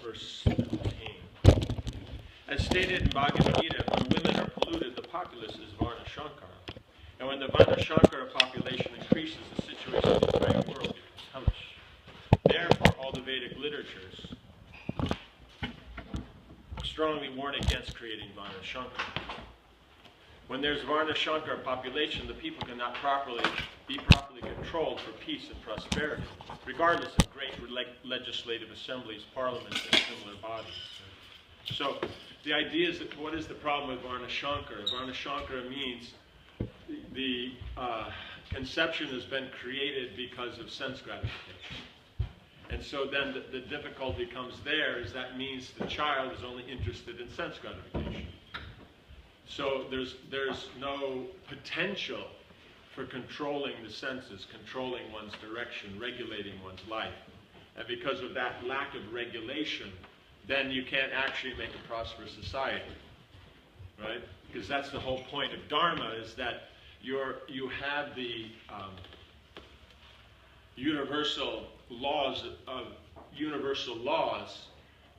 verse 17. As stated in Bhagavad Gita, when women are polluted, the populace is Varnasrama. And when the Varnasrama population increases, the situation in the entire world becomes hellish. Therefore, all the Vedic literatures strongly warn against creating Varnasrama. When there's Varnasrama population, the people cannot be properly controlled for peace and prosperity, regardless of great legislative assemblies, parliaments, and similar bodies. So the idea is that what is the problem with Varnasrama? Varnasrama means the conception has been created because of sense gratification. And so then the difficulty comes there is that means the child is only interested in sense gratification. So there's no potential for controlling the senses, controlling one's direction, regulating one's life. And because of that lack of regulation, then you can't actually make a prosperous society, right? Because that's the whole point of dharma, is that you have the universal laws,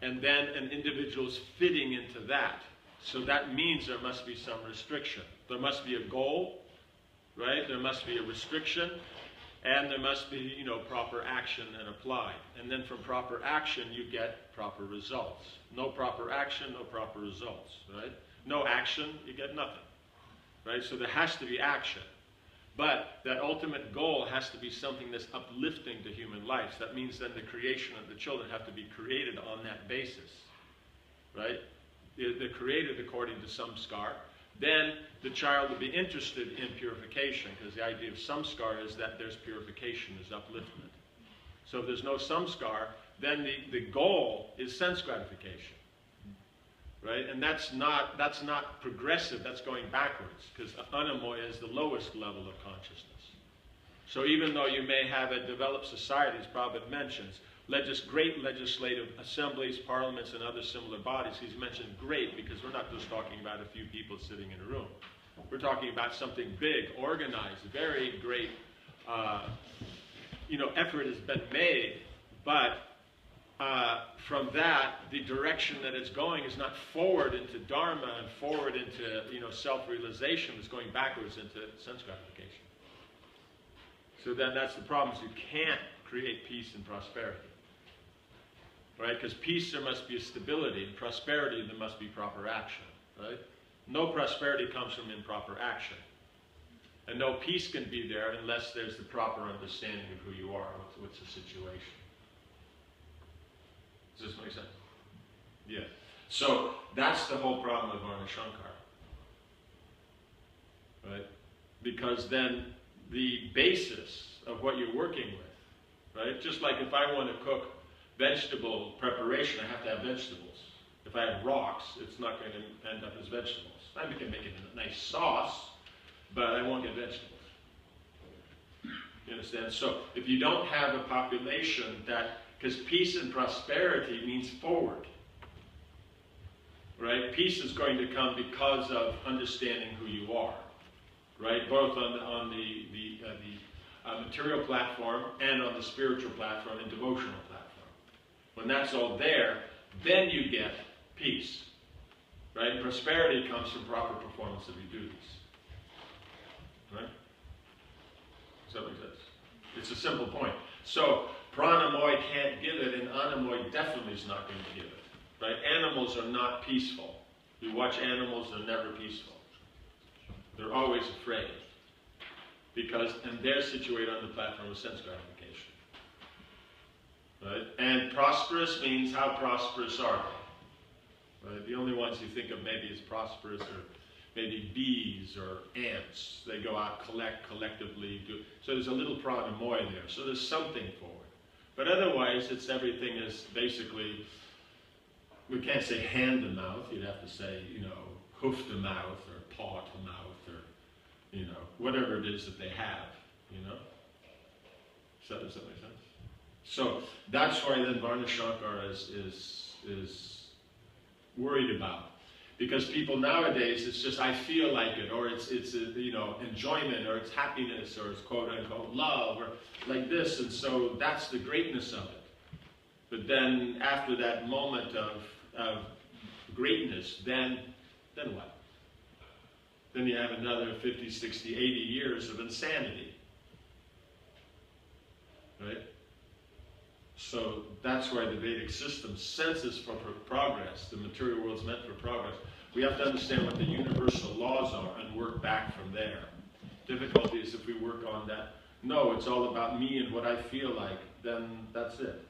and then an individual's fitting into that. So that means there must be some restriction. There must be a goal, right? There must be a restriction, and there must be, proper action and applied. And then from proper action, you get proper results. No proper action, no proper results, right? No action, you get nothing, right? So there has to be action. But that ultimate goal has to be something that's uplifting to human life. So that means then the creation of the children have to be created on that basis, right? They're created according to samskar. Then the child will be interested in purification, because the idea of samskar is that there's purification, is upliftment. So if there's no samskar, then the goal is sense gratification, right? And that's not progressive, that's going backwards, because anamoya is the lowest level of consciousness. So even though you may have a developed society, as Prabhupada mentions, great legislative assemblies, parliaments, and other similar bodies, he's mentioned great because we're not just talking about a few people sitting in a room. We're talking about something big, organized, very great, effort has been made, but from that, the direction that it's going is not forward into dharma and forward into, self-realization. It's going backwards into sense gratification. So then that's the problem, is you can't create peace and prosperity. Right? Because peace, there must be a stability. In prosperity, there must be proper action. Right? No prosperity comes from improper action. And no peace can be there unless there's the proper understanding of who you are, what's the situation. Does this make sense? Yeah. So that's the whole problem with Varnasrama. Right? Because then the basis of what you're working with, right? Just like if I want to cook vegetable preparation, I have to have vegetables. If I have rocks, it's not going to end up as vegetables. I can make it a nice sauce, but I won't get vegetables. You understand? So if you don't have a population because peace and prosperity means forward, right? Peace is going to come because of understanding who you are, right? Both on the material platform and on the spiritual platform and devotional platform. When that's all there, then you get peace, right? And prosperity comes from proper performance of your duties, right? Does that make sense? It's a simple point. So pranamoy can't give it, and anamoy definitely is not going to give it, right? Animals are not peaceful. You watch animals, they're never peaceful. They're always afraid, and they're situated on the platform of sense gratification. Right? And prosperous means how prosperous are they? Right? The only ones you think of maybe as prosperous are maybe bees or ants. They go out, collectively. So there's a little pranamoy there. So there's something forward. But otherwise, everything is basically, we can't say hand to mouth. You'd have to say, hoof to mouth or paw to mouth or, whatever it is that they have, So does that make sense? So that's why then Varnasrama is worried about. Because people nowadays, it's just, I feel like it, or it's enjoyment, or it's happiness, or it's quote unquote love, or like this, and so that's the greatness of it. But then after that moment of greatness, then what? Then you have another 50, 60, 80 years of insanity. Right? So that's why the Vedic system senses for progress. The material world's meant for progress. We have to understand what the universal laws are and work back from there. Difficulty is if we work on that. No, it's all about me and what I feel like. Then that's it.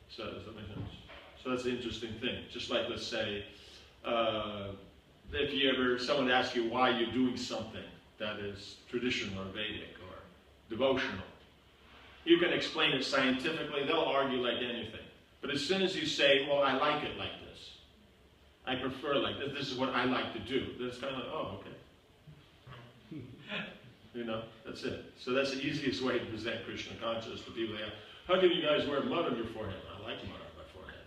So does that make sense? So that's the interesting thing. Just like, let's say, if someone asks you why you're doing something that is traditional or Vedic or devotional, you can explain it scientifically. They'll argue like anything. But as soon as you say, well, I like it like this, I prefer like this, this is what I like to do, then it's kind of like, oh, okay. You know, that's it. So that's the easiest way to present Krishna consciousness to people. How can you guys wear mud on your forehead? I like mud on my forehead.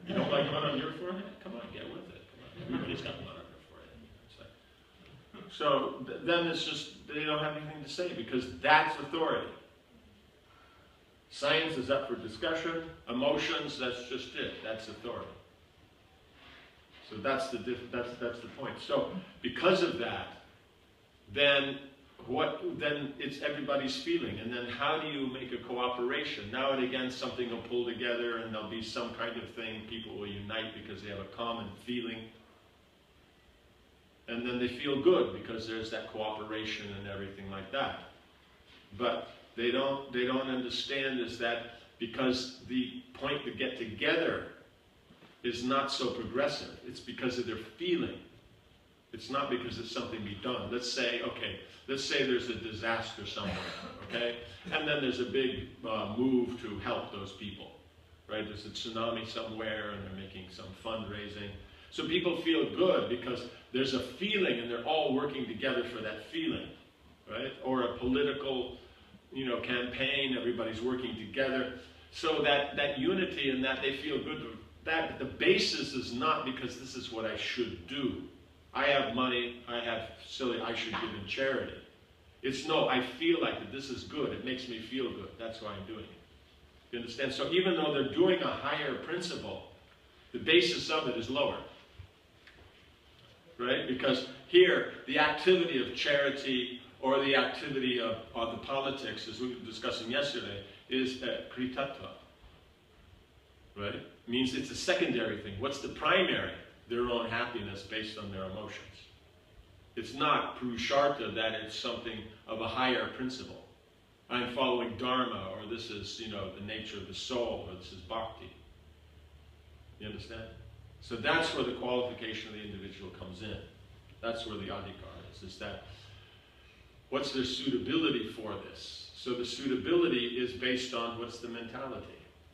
You don't like mud on your forehead? Come on, get with it. Come on. Everybody's got mud on their forehead. So then it's just, they don't have anything to say because that's authority. Science is up for discussion. Emotions, that's just it. That's authority. So that's the point. So because of that, then it's everybody's feeling. And then how do you make a cooperation? Now and again, something will pull together and there'll be some kind of thing. People will unite because they have a common feeling. And then they feel good because there's that cooperation and everything like that. But they don't understand is that because the point to get together is not so progressive. It's because of their feeling. It's not because it's something to be done. Let's say there's a disaster somewhere, okay? And then there's a big move to help those people, right? There's a tsunami somewhere and they're making some fundraising. So people feel good because there's a feeling and they're all working together for that feeling, right? Or a political, campaign, everybody's working together. So that unity and that they feel good, that the basis is not because this is what I should do. I have money, I should give in charity. It's no, I feel like that this is good, it makes me feel good, that's why I'm doing it. You understand? So even though they're doing a higher principle, the basis of it is lower. Right? Because here, the activity of charity or the activity of the politics, as we were discussing yesterday, is kritatva. Right? It means it's a secondary thing. What's the primary? Their own happiness based on their emotions. It's not purushartha that it's something of a higher principle. I'm following dharma, or this is, the nature of the soul, or this is bhakti. You understand? So that's where the qualification of the individual comes in. That's where the adhikar is that what's their suitability for this? So the suitability is based on what's the mentality,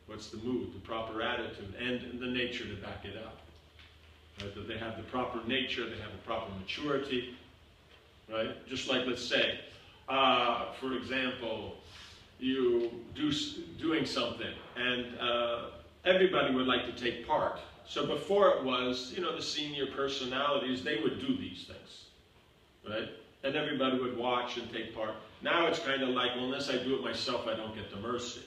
what's the mood, the proper attitude, and the nature to back it up. Right? That they have the proper nature, they have the proper maturity, right? Just like, let's say, for example, you doing something, and everybody would like to take part. So before it was, the senior personalities, they would do these things, right? And everybody would watch and take part. Now it's kind of like, well, unless I do it myself, I don't get the mercy.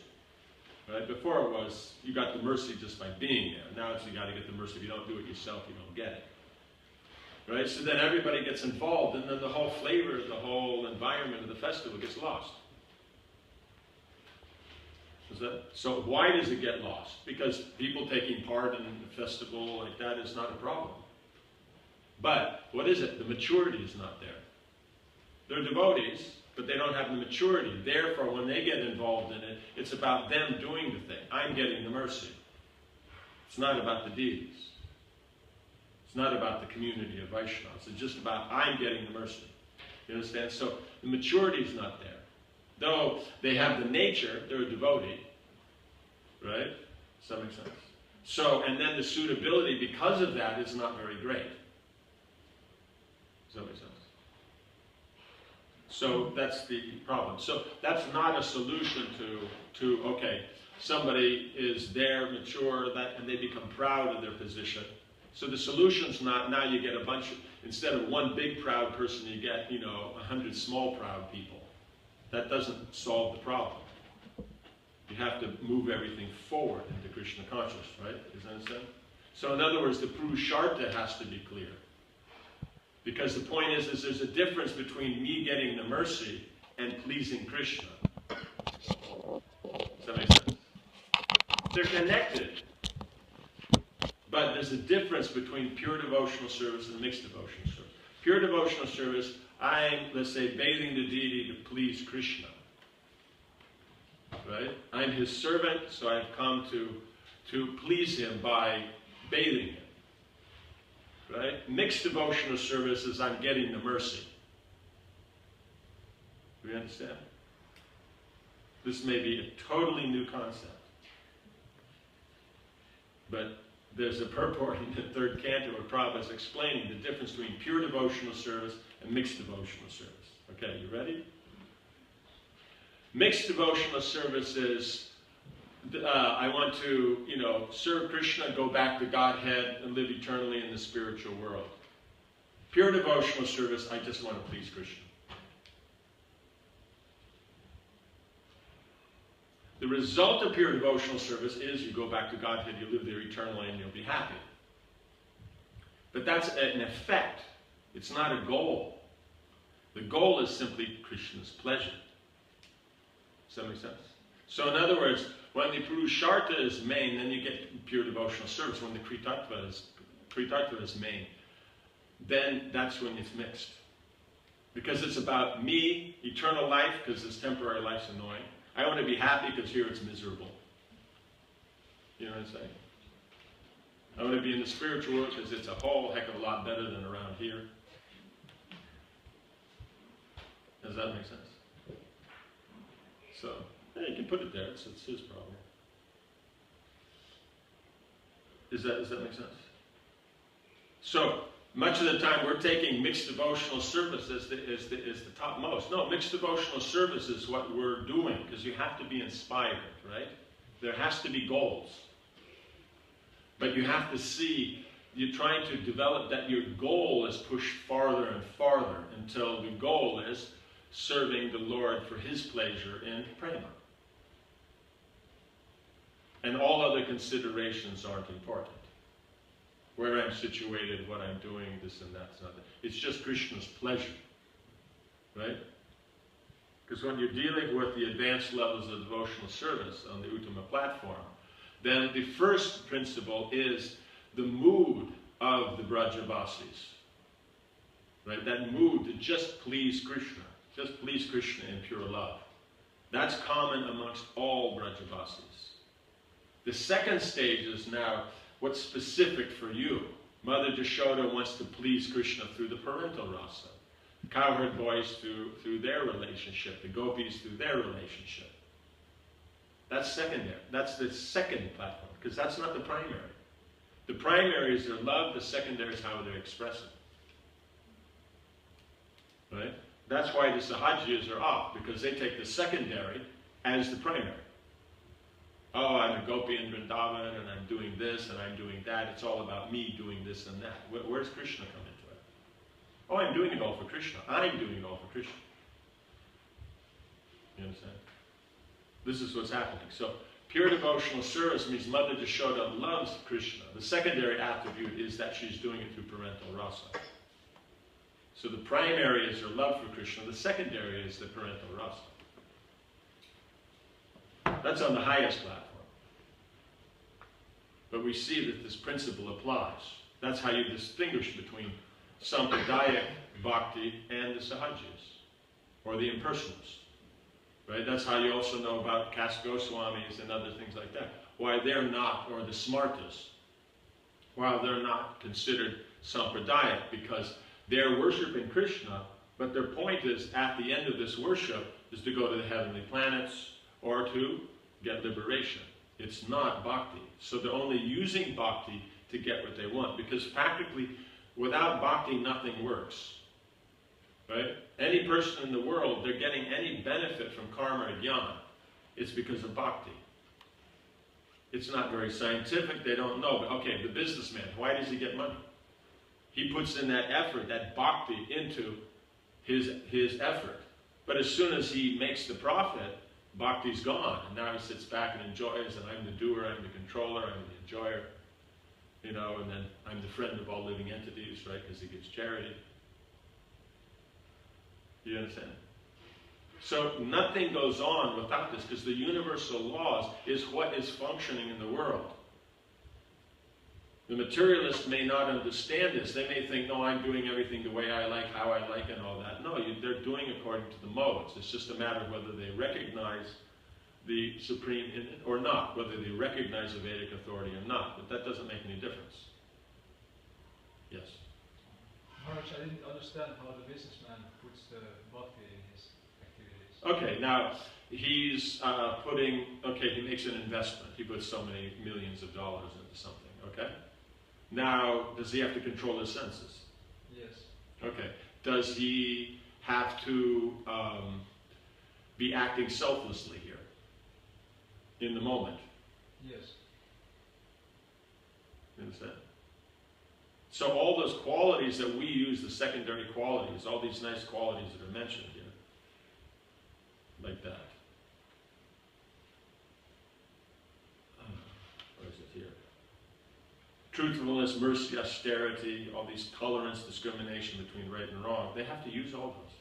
Right? Before it was, you got the mercy just by being there. Now it's, you got to get the mercy. If you don't do it yourself, you don't get it. Right? So then everybody gets involved, and then the whole flavor, the whole environment of the festival gets lost. So why does it get lost? Because people taking part in a festival like that is not a problem. But what is it? The maturity is not there. They're devotees, but they don't have the maturity. Therefore, when they get involved in it, it's about them doing the thing. I'm getting the mercy. It's not about the deities. It's not about the community of Vaishnavas. It's just about I'm getting the mercy. You understand? So the maturity is not there. Though they have the nature, they're a devotee. Right? Does that make sense? So, and then the suitability because of that is not very great. Does that make sense? So that's the problem. So that's not a solution to okay, somebody is there, mature, and they become proud of their position. So the solution's not, now you get a bunch of, instead of one big proud person, you get, 100 small proud people. That doesn't solve the problem. You have to move everything forward into Krishna consciousness, right? Does that understand? So in other words, the Purushartha has to be clear. Because the point is there's a difference between me getting the mercy and pleasing Krishna. Does that make sense? They're connected. But there's a difference between pure devotional service and mixed devotional service. Pure devotional service, I'm, let's say, bathing the deity to please Krishna. Right? I'm his servant, so I've come to please him by bathing him. Right? Mixed devotional service is I'm getting the mercy. Do you understand? This may be a totally new concept. But there's a purport in the third canto where Prabhupada is explaining the difference between pure devotional service and mixed devotional service. Okay, you ready? Mixed devotional service is, I want to, serve Krishna, go back to Godhead, and live eternally in the spiritual world. Pure devotional service, I just want to please Krishna. The result of pure devotional service is you go back to Godhead, you live there eternally, and you'll be happy. But that's an effect. It's not a goal. The goal is simply Krishna's pleasure. Does that make sense? So in other words, when the Purushartha is main, then you get pure devotional service. When the Kritattva is main, then that's when it's mixed. Because it's about me, eternal life, because this temporary life's annoying. I want to be happy because here it's miserable. You know what I'm saying? I want to be in the spiritual world because it's a whole heck of a lot better than around here. Does that make sense? So, yeah, you can put it there. It's his problem. Does that make sense? So, much of the time we're taking mixed devotional service as the topmost. No, mixed devotional service is what we're doing because you have to be inspired, right? There has to be goals. But you have to see, you're trying to develop that your goal is pushed farther and farther until the goal is serving the Lord for his pleasure in prema. And all other considerations aren't important. Where I'm situated, what I'm doing, this and that. It's just Krishna's pleasure. Right? Because when you're dealing with the advanced levels of devotional service on the Uttama platform, then the first principle is the mood of the Brajavasis. Right? That mood to just please Krishna. Just please Krishna in pure love. That's common amongst all Brajavasis. The second stage is now what's specific for you. Mother Jashoda wants to please Krishna through the parental rasa. The cowherd boys through their relationship. The gopis through their relationship. That's secondary. That's the second platform, because that's not the primary. The primary is their love. The secondary is how they express it. Right? That's why the Sahajiyas are off, because they take the secondary as the primary. Oh, I'm a gopi in Vrindavan, and I'm doing this, and I'm doing that. It's all about me doing this and that. Where's Krishna come into it? Oh, I'm doing it all for Krishna. I'm doing it all for Krishna. You understand? This is what's happening. So, pure devotional service means Mother Jashoda loves Krishna. The secondary attribute is that she's doing it through parental rasa. So the primary is her love for Krishna. The secondary is the parental rasa. That's on the highest platform. But we see that this principle applies. That's how you distinguish between Sampradaya Bhakti and the Sahajiyas, or the impersonalists. Right? That's how you also know about caste Goswamis and other things like that. Why they're not, or the Smartas, while they're not considered Sampradaya, because they're worshiping Krishna, but their point is, at the end of this worship, is to go to the heavenly planets, or to get liberation. It's not bhakti. So they're only using bhakti to get what they want. Because practically, without bhakti, nothing works. Right? Any person in the world, they're getting any benefit from karma or jnana, it's because of bhakti. It's not very scientific, they don't know. But okay, the businessman, why does he get money? He puts in that effort, that bhakti, into his effort. But as soon as he makes the profit, bhakti's gone, and now he sits back and enjoys, and I'm the doer, I'm the controller, I'm the enjoyer, you know, and then I'm the friend of all living entities, right, because he gives charity. You understand? So nothing goes on without this, because the universal laws is what is functioning in the world. The materialists may not understand this. They may think, no, I'm doing everything the way I like, how I like, and all that. No, they're doing according to the modes. It's just a matter of whether they recognize the supreme in it or not, whether they recognize the Vedic authority or not. But that doesn't make any difference. Yes? Maharaj, I didn't understand how the businessman puts the bhakti in his activities. Okay, now he's he makes an investment. He puts so many millions of dollars into something, okay? Now, does he have to control his senses? Yes. Okay. Does he have to be acting selflessly here? In the moment? Yes. You understand? So all those qualities that we use, the secondary qualities, all these nice qualities that are mentioned here, like that. Where is it here? Truthfulness, mercy, austerity, all these tolerance, discrimination between right and wrong, they have to use all those.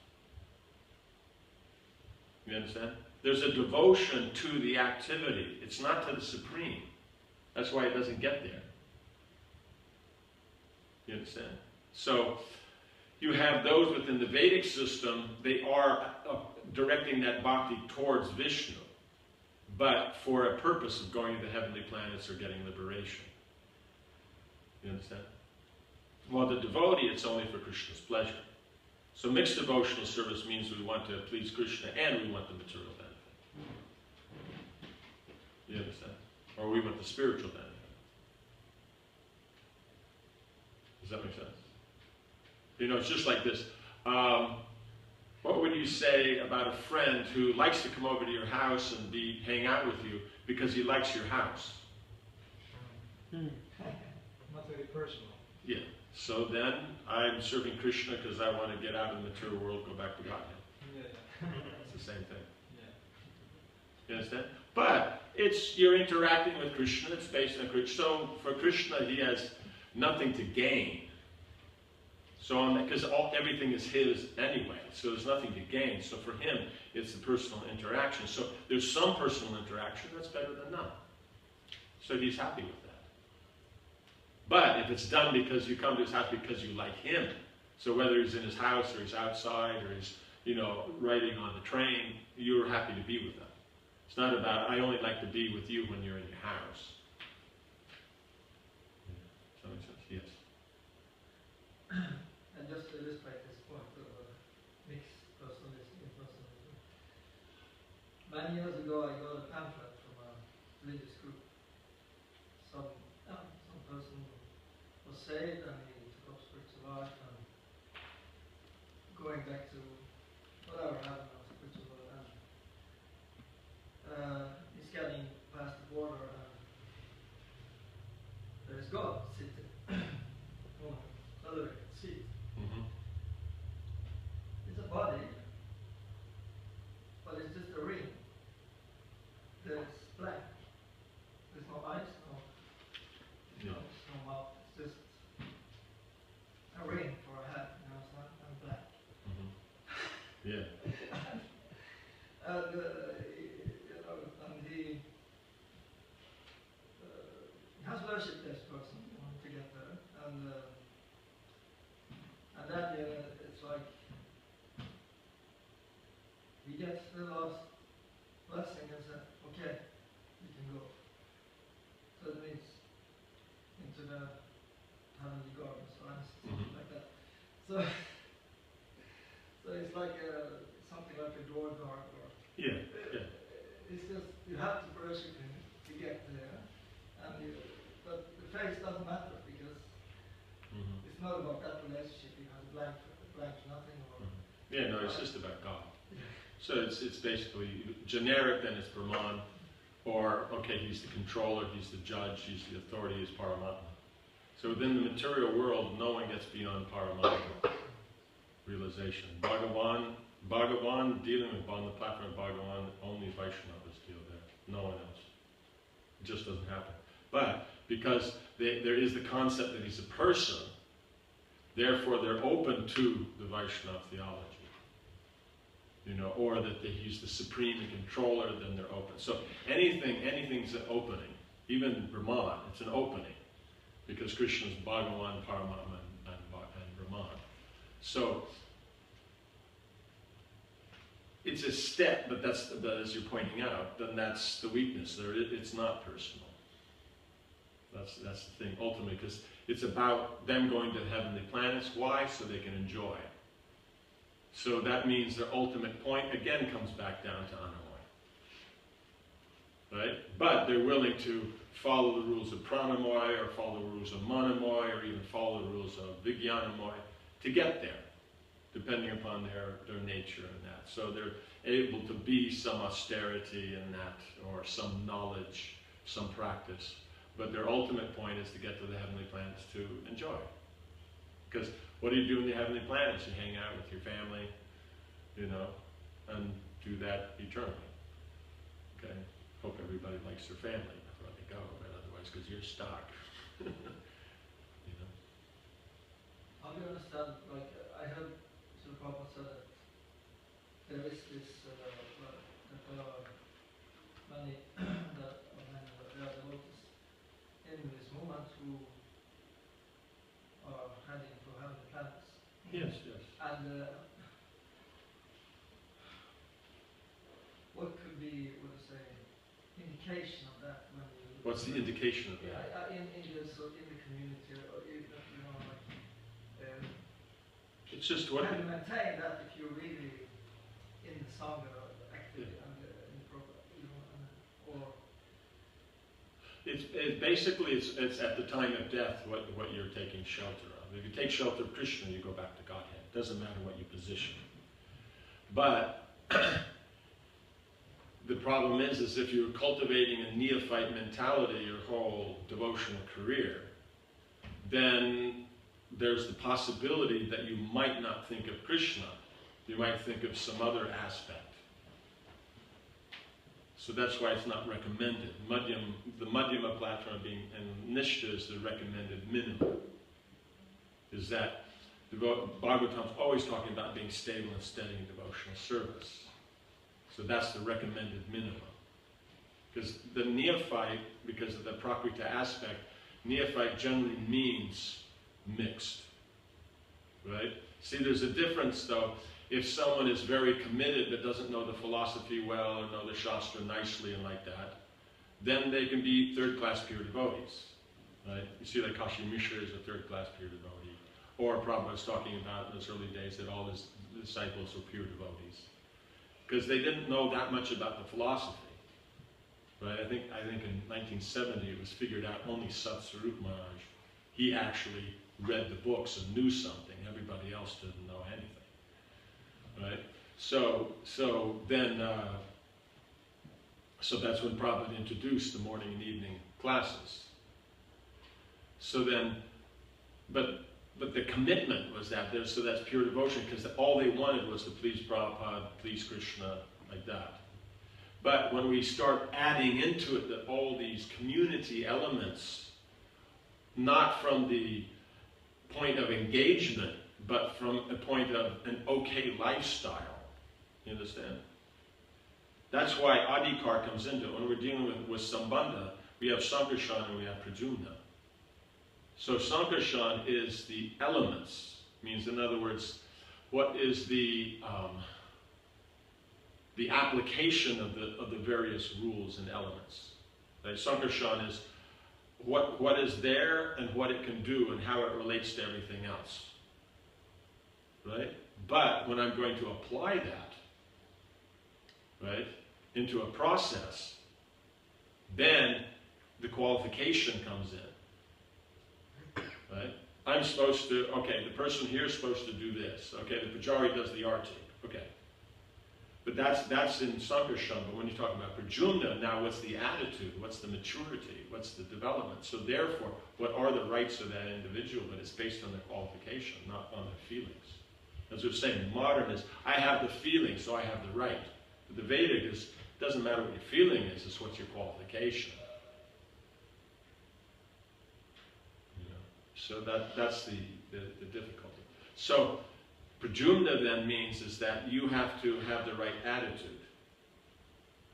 You understand? There's a devotion to the activity. It's not to the supreme. That's why it doesn't get there. You understand? So, you have those within the Vedic system, they are directing that bhakti towards Vishnu, but for a purpose of going to the heavenly planets or getting liberation. You understand? Well, the devotee, it's only for Krishna's pleasure. So mixed devotional service means we want to please Krishna and we want the material benefit. You understand? Or we want the spiritual benefit. Does that make sense? You know, it's just like this. What would you say about a friend who likes to come over to your house and hang out with you because he likes your house? Not very personal. Yeah. So then I'm serving Krishna because I want to get out of the material world, go back to Godhead. Yeah. It's the same thing. Yeah. You understand? But you're interacting with Krishna. It's based on Krishna. So for Krishna, he has nothing to gain. So because everything is his anyway, so there's nothing to gain. So for him, it's the personal interaction. So there's some personal interaction that's better than none. So he's happy with that. But if it's done because you come to his house because you like him, so whether he's in his house or he's outside or he's, riding on the train, you're happy to be with him. It's not about, I only like to be with you when you're in your house. Does that make sense? Yes. And just to illustrate this point of mixed personalism, impersonalism. Many years ago, I got a pamphlet from a religious group. Some person was saved and he took up spiritual life and going back to whatever happened of spiritual life. And he's getting past the border and there is God sitting on a elevated seat. Mm-hmm. It's a body, but it's just a ring. There's blank. There's no eyes, no mouth. It's just a ring for a head, and black. Mm-hmm. Yeah. And he has worshipped this person to get there, and then it's like he gets the last blessing and says, "Okay, you can go." So it means into the heavenly gardens, or something like that. So it's like something like a door guard, or Yeah. it's just you have to worship him to get there, but the face doesn't matter because it's not about that relationship. You have blank nothing, or Yeah, no, it's just about God. So it's basically generic, then it's Brahman, or okay, he's the controller, he's the judge, he's the authority, he's Paramatma. So within the material world, no one gets beyond Paramatma realization. Bhagavan Bhagavan, dealing with on the platform of Bhagavan, only Vaishnavas deal there. No one else. It just doesn't happen. But because there is the concept that he's a person, therefore they're open to the Vaishnava theology. You know, or that he's the supreme controller, then they're open. So anything's an opening. Even Brahman, it's an opening. Because Krishna's Bhagavan, Paramatma, and Brahman. So it's a step, but as you're pointing out, then that's the weakness. It's not personal. That's the thing, ultimately, because it's about them going to the heavenly planets. Why? So they can enjoy. So that means their ultimate point, again, comes back down to Anamoy. Right? But they're willing to follow the rules of Pranamoy, or follow the rules of Manamoy, or even follow the rules of Vijnanamoy to get there, depending upon their nature and that. So they're able to be some austerity in that, or some knowledge, some practice. But their ultimate point is to get to the heavenly planets to enjoy. Because what do you do in the heavenly planets? You hang out with your family, you know, and do that eternally. Okay? Hope everybody likes their family before they go, but otherwise, because you're stuck. You know? How do you understand, like, I heard Srila Prabhupada said that there is this, that there are many, there are devotees in this movement who are heading to heavenly planets. Yes, yes. And what could be, what to say, indication of that when you... What's the indication of that? Yeah, in the community, or you know, like... It's just what... Can you maintain that if you're really in the Sangha, active and in the program, you know, or... It's basically it's at the time of death what you're taking shelter of. If you take shelter of Krishna, you go back to Godhead. It doesn't matter what you position. But the problem is if you're cultivating a neophyte mentality your whole devotional career, then there's the possibility that you might not think of Krishna. You might think of some other aspect. So that's why it's not recommended. The Madhyama platform being, and Nishta is the recommended minimum. Is that Bhagavatam's always talking about being stable and steady in devotional service. So that's the recommended minimum. Because the neophyte, because of the prakrita aspect, neophyte generally means mixed. Right? See, there's a difference though. If someone is very committed but doesn't know the philosophy well or know the Shastra nicely and like that, then they can be third-class pure devotees. Right? You see, like Kashi Mishra is a third-class pure devotee. Or Prabhupada was talking about in those early days that all his disciples were pure devotees. Because they didn't know that much about the philosophy. Right? I think in 1970 it was figured out only Sat Swarup Maharaj, he actually read the books and knew something. Everybody else didn't know anything. Right? So that's when Prabhupada introduced the morning and evening classes. So then, but the commitment was that there, so that's pure devotion, because all they wanted was to please Prabhupada, please Krishna, like that. But when we start adding into it that all these community elements, not from the point of engagement, but from a point of an okay lifestyle. You understand? That's why Adhikar comes into it. When we're dealing with Sambandha, we have Sankarshan and we have Prajumna. So Sankarshan is the elements. Means, in other words, what is the application of the various rules and elements. Right? Sankarshan is what is there and what it can do and how it relates to everything else. Right? But when I'm going to apply that, right, into a process, then the qualification comes in. Right? I'm supposed to, okay, the person here is supposed to do this. Okay, the Pujari does the arti. Okay. But that's in Sankarshan. But when you talk about Prajumna, now what's the attitude? What's the maturity? What's the development? So therefore, what are the rights of that individual? But it's based on their qualification, not on their feelings. As we're saying, modern is, I have the feeling, so I have the right. But the Vedic is, doesn't matter what your feeling is, it's what's your qualification. You know? So that's the difficulty. So, prajumna then means is that you have to have the right attitude.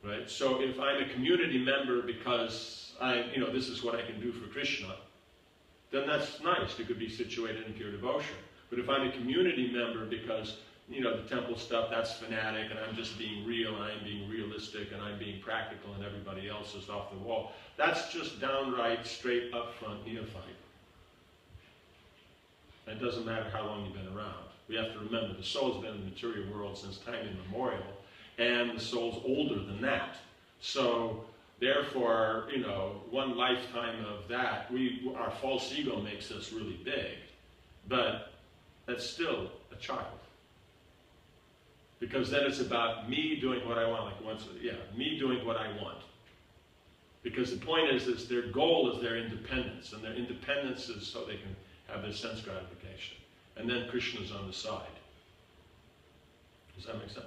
Right? So if I'm a community member because this is what I can do for Krishna, then that's nice. You could be situated in pure devotion. But if I'm a community member because, the temple stuff, that's fanatic, and I'm just being real, and I'm being realistic, and I'm being practical, and everybody else is off the wall, that's just downright, straight up front neophyte. And it doesn't matter how long you've been around. We have to remember the soul's been in the material world since time immemorial, and the soul's older than that. So, therefore, one lifetime of that, our false ego makes us really big. But that's still a child. Because then it's about me doing what I want, me doing what I want. Because the point is their goal is their independence, and their independence is so they can have their sense gratification. And then Krishna's on the side. Does that make sense?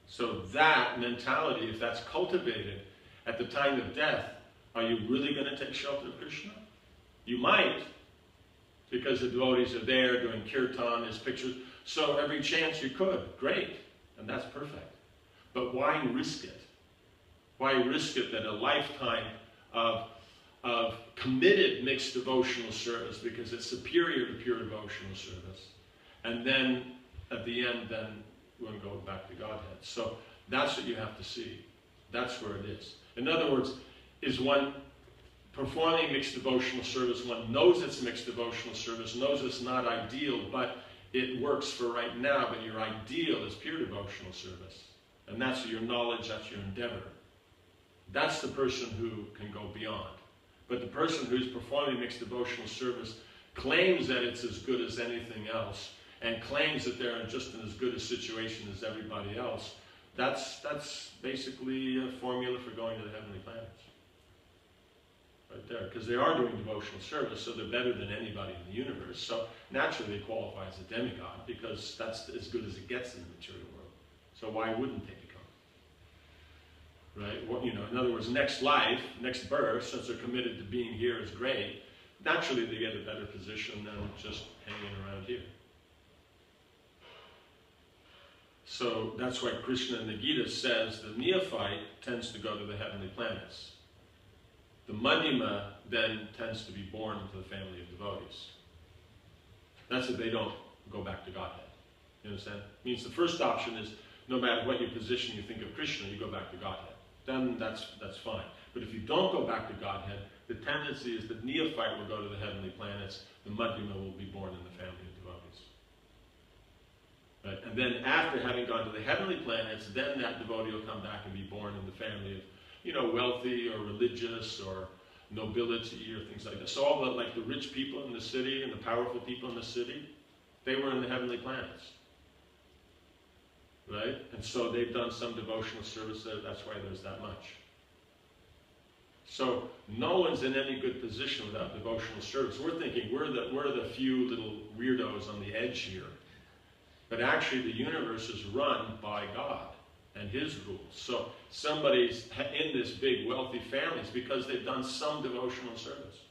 So that mentality, if that's cultivated at the time of death, are you really going to take shelter of Krishna? You might, because the devotees are there doing kirtan, there's pictures. So every chance you could, great, and that's perfect. But why risk it? Why risk it that a lifetime of committed mixed devotional service, because it's superior to pure devotional service, and then at the end, then we'll go back to Godhead. So that's what you have to see. That's where it is. In other words, is one performing mixed devotional service, one knows it's mixed devotional service, knows it's not ideal, but it works for right now, but your ideal is pure devotional service. And that's your knowledge, that's your endeavor. That's the person who can go beyond. But the person who's performing mixed devotional service claims that it's as good as anything else, and claims that they're in just as good a situation as everybody else, that's basically a formula for going to the heavenly planets. Right there. Because they are doing devotional service, so they're better than anybody in the universe. So naturally they qualify as a demigod, because that's as good as it gets in the material world. So why wouldn't they become? Right? Well, in other words, next life, next birth, since they're committed to being here is great, naturally they get a better position than just hanging around here. So that's why Krishna in the Gita says the neophyte tends to go to the heavenly planets. The Madhyama then tends to be born into the family of devotees. That's if they don't go back to Godhead. You understand? It means the first option is no matter what your position you think of Krishna, you go back to Godhead. Then that's fine. But if you don't go back to Godhead, the tendency is that neophyte will go to the heavenly planets, the Madhyama will be born in the family of devotees. Right? And then after having gone to the heavenly planets, then that devotee will come back and be born in the family of, wealthy or religious or nobility or things like that. So all the rich people in the city and the powerful people in the city, they were in the heavenly planets. Right? And so they've done some devotional service there, that's why there's that much. So no one's in any good position without devotional service. We're thinking we're the few little weirdos on the edge here. But actually the universe is run by God and His rules. So somebody's in this big wealthy families because they've done some devotional service.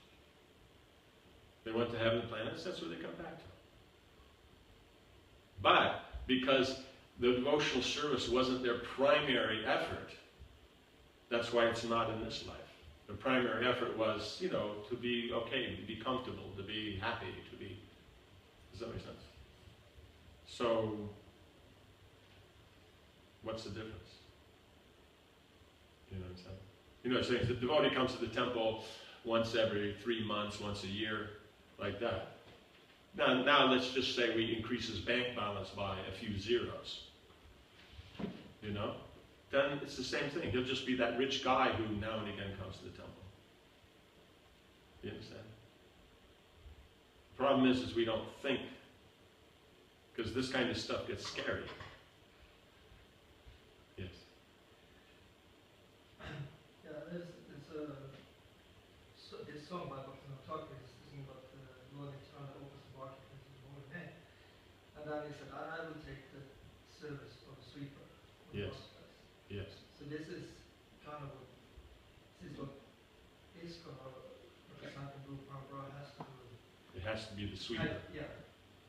They went to heavenly planets, that's where they come back to. But because the devotional service wasn't their primary effort, that's why it's not in this life. The primary effort was, to be okay, to be comfortable, to be happy, to be... Does that make sense? So, what's the difference? You know what I'm saying? You know what I'm saying? The devotee comes to the temple once every 3 months, once a year, like that. Now let's just say we increase his bank balance by a few zeros. Then it's the same thing. He'll just be that rich guy who now and again comes to the temple. You understand? The problem is we don't think, because this kind of stuff gets scary. Yes. Yeah, there's this song by Bhaktivinoda Thakur is about Lord Nityananda opens the market and then he said, I will take the service of a sweeper. Yes. Yes. So this is kind of what, this is what ISKCON or representing group Barbara has to do. It has to be the sweeper. Yeah.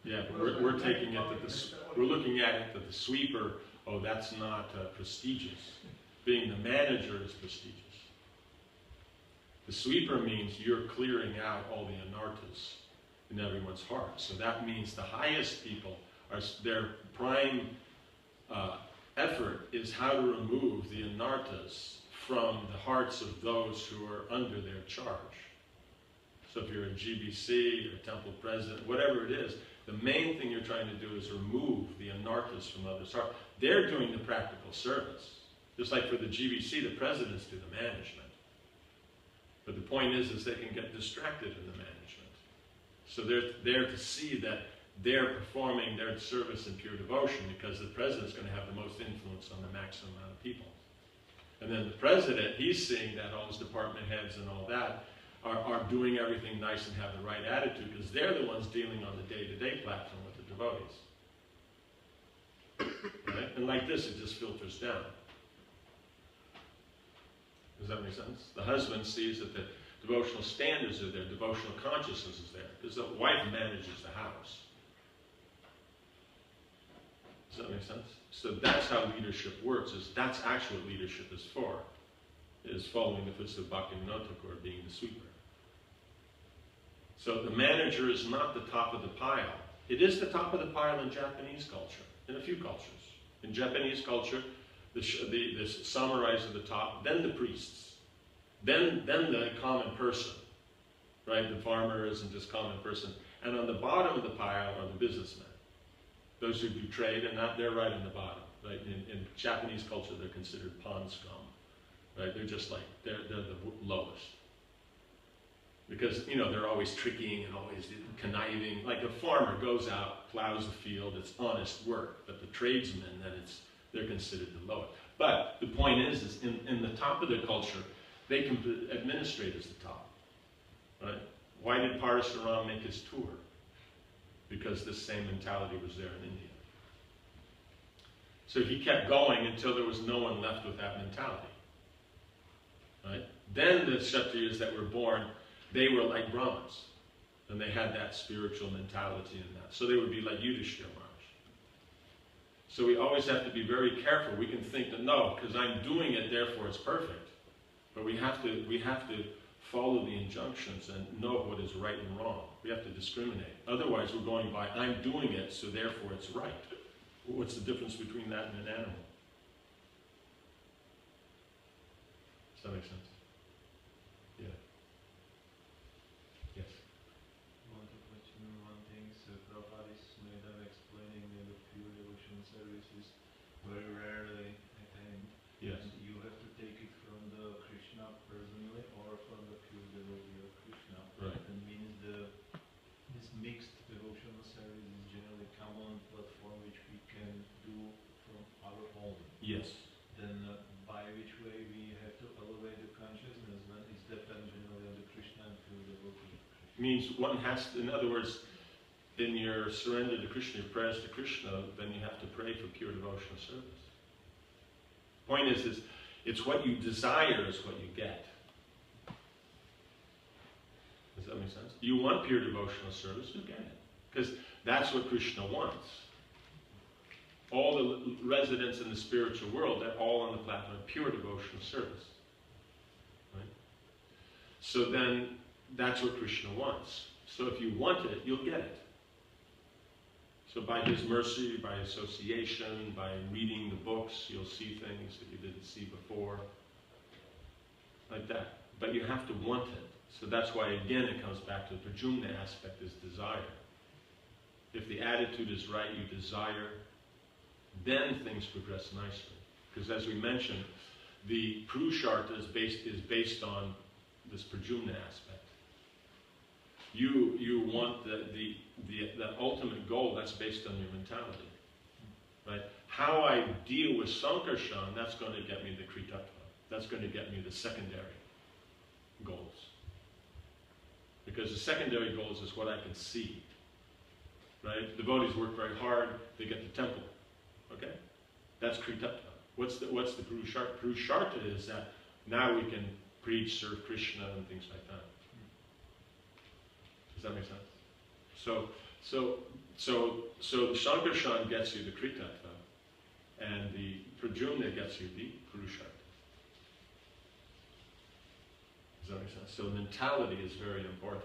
Yeah, but we're taking it that we're looking at it that the sweeper, oh, that's not prestigious. Being the manager is prestigious. The sweeper means you're clearing out all the anarthas in everyone's heart. So that means the highest people, their prime effort is how to remove the anarthas from the hearts of those who are under their charge. So if you're a GBC or a temple president, whatever it is, the main thing you're trying to do is remove the anarthas from others' hearts. They're doing the practical service. Just like for the GBC, the presidents do the management. But the point is they can get distracted in the management. So they're there to see that they're performing their service in pure devotion because the president's going to have the most influence on the maximum amount of people. And then the president, he's seeing that all his department heads and all that are doing everything nice and have the right attitude because they're the ones dealing on the day-to-day platform with the devotees. Right? And like this, it just filters down. Does that make sense? The husband sees that the devotional standards are there, devotional consciousness is there, because the wife manages the house. Does that make sense? So that's how leadership works, that's actually what leadership is for, is following the footsteps of Bhaktivinoda Thakur, being the sweeper. So the manager is not the top of the pile. It is the top of the pile in Japanese culture, in a few cultures. In Japanese culture, the samurais are the top, then the priests, then the common person, right? The farmer isn't just common person. And on the bottom of the pile are the businessmen. Those who do trade, and they're right in the bottom. Right? In Japanese culture, they're considered pond scum. Right? They're just like, they're the lowest. Because, they're always tricking and always conniving. Like a farmer goes out, plows the field, it's honest work. But the tradesmen, they're considered the lowest. But the point is in the top of their culture, they can administrate as the top. Right? Why did Varnasrama make his tour? Because this same mentality was there in India. So he kept going until there was no one left with that mentality. Right? Then the Kshatriyas that were born, they were like Brahmins. And they had that spiritual mentality in that. So they would be like Yudhishthira Maharaj. So we always have to be very careful. We can think that, no, because I'm doing it, therefore it's perfect. But we have to follow the injunctions and know what is right and wrong. We have to discriminate. Otherwise, we're going by, I'm doing it, so therefore it's right. What's the difference between that and an animal? Does that make sense? Yeah. Yes. I want to question one thing. So Prabhupada is made of explaining the pure devotion services very rarely, I think. Yes. And you have to take it from the Krishna personally or from the pure devotee of Krishna. Right. That means this mixed devotional service is generally common platform which we can do from our own. Yes. Then by which way we have to elevate the consciousness when it's dependent generally on the Krishna and pure devotee. Means one has to, in other words, in your surrender to Krishna, your prayers to Krishna, then you have to pray for pure devotional service. Point is it's what you desire is what you get. Does that make sense? You want pure devotional service, you get it. Because that's what Krishna wants. All the residents in the spiritual world, they're all on the platform of pure devotional service. Right? So then, that's what Krishna wants. So if you want it, you'll get it. So by His mercy, by association, by reading the books, you'll see things that you didn't see before. Like that. But you have to want it. So that's why, again, it comes back to the Prajumna aspect, is desire. If the attitude is right, you desire, then things progress nicely. Because as we mentioned, the Purushartha is based on this Prajumna aspect. You want the ultimate goal, that's based on your mentality. Right? How I deal with Sankarshan, that's going to get me the Kritatva. That's going to get me the secondary goals. Because the secondary goals is what I can see. right? Devotees work very hard, they get the temple, okay? That's Kritatva. What's the Purushartha? Purushartha is that now we can preach, serve Krishna, and things like that. Does that make sense? So the Shankarshan gets you the Kritatva, and the Pradyumna gets you the Purushartha. Does that make sense? So mentality is very important.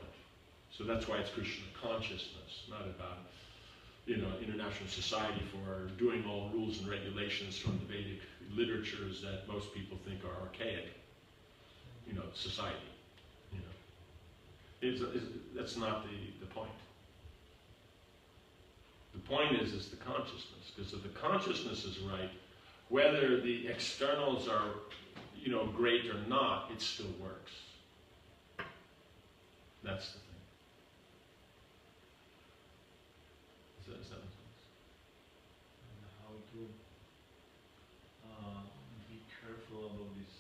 So that's why it's Krishna consciousness, not about, international society for doing all rules and regulations from the Vedic literatures that most people think are archaic, society, that's not the point. The point is the consciousness, because if the consciousness is right, whether the externals are, great or not, it still works. That's the thing. Does that make sense? And how to be careful about this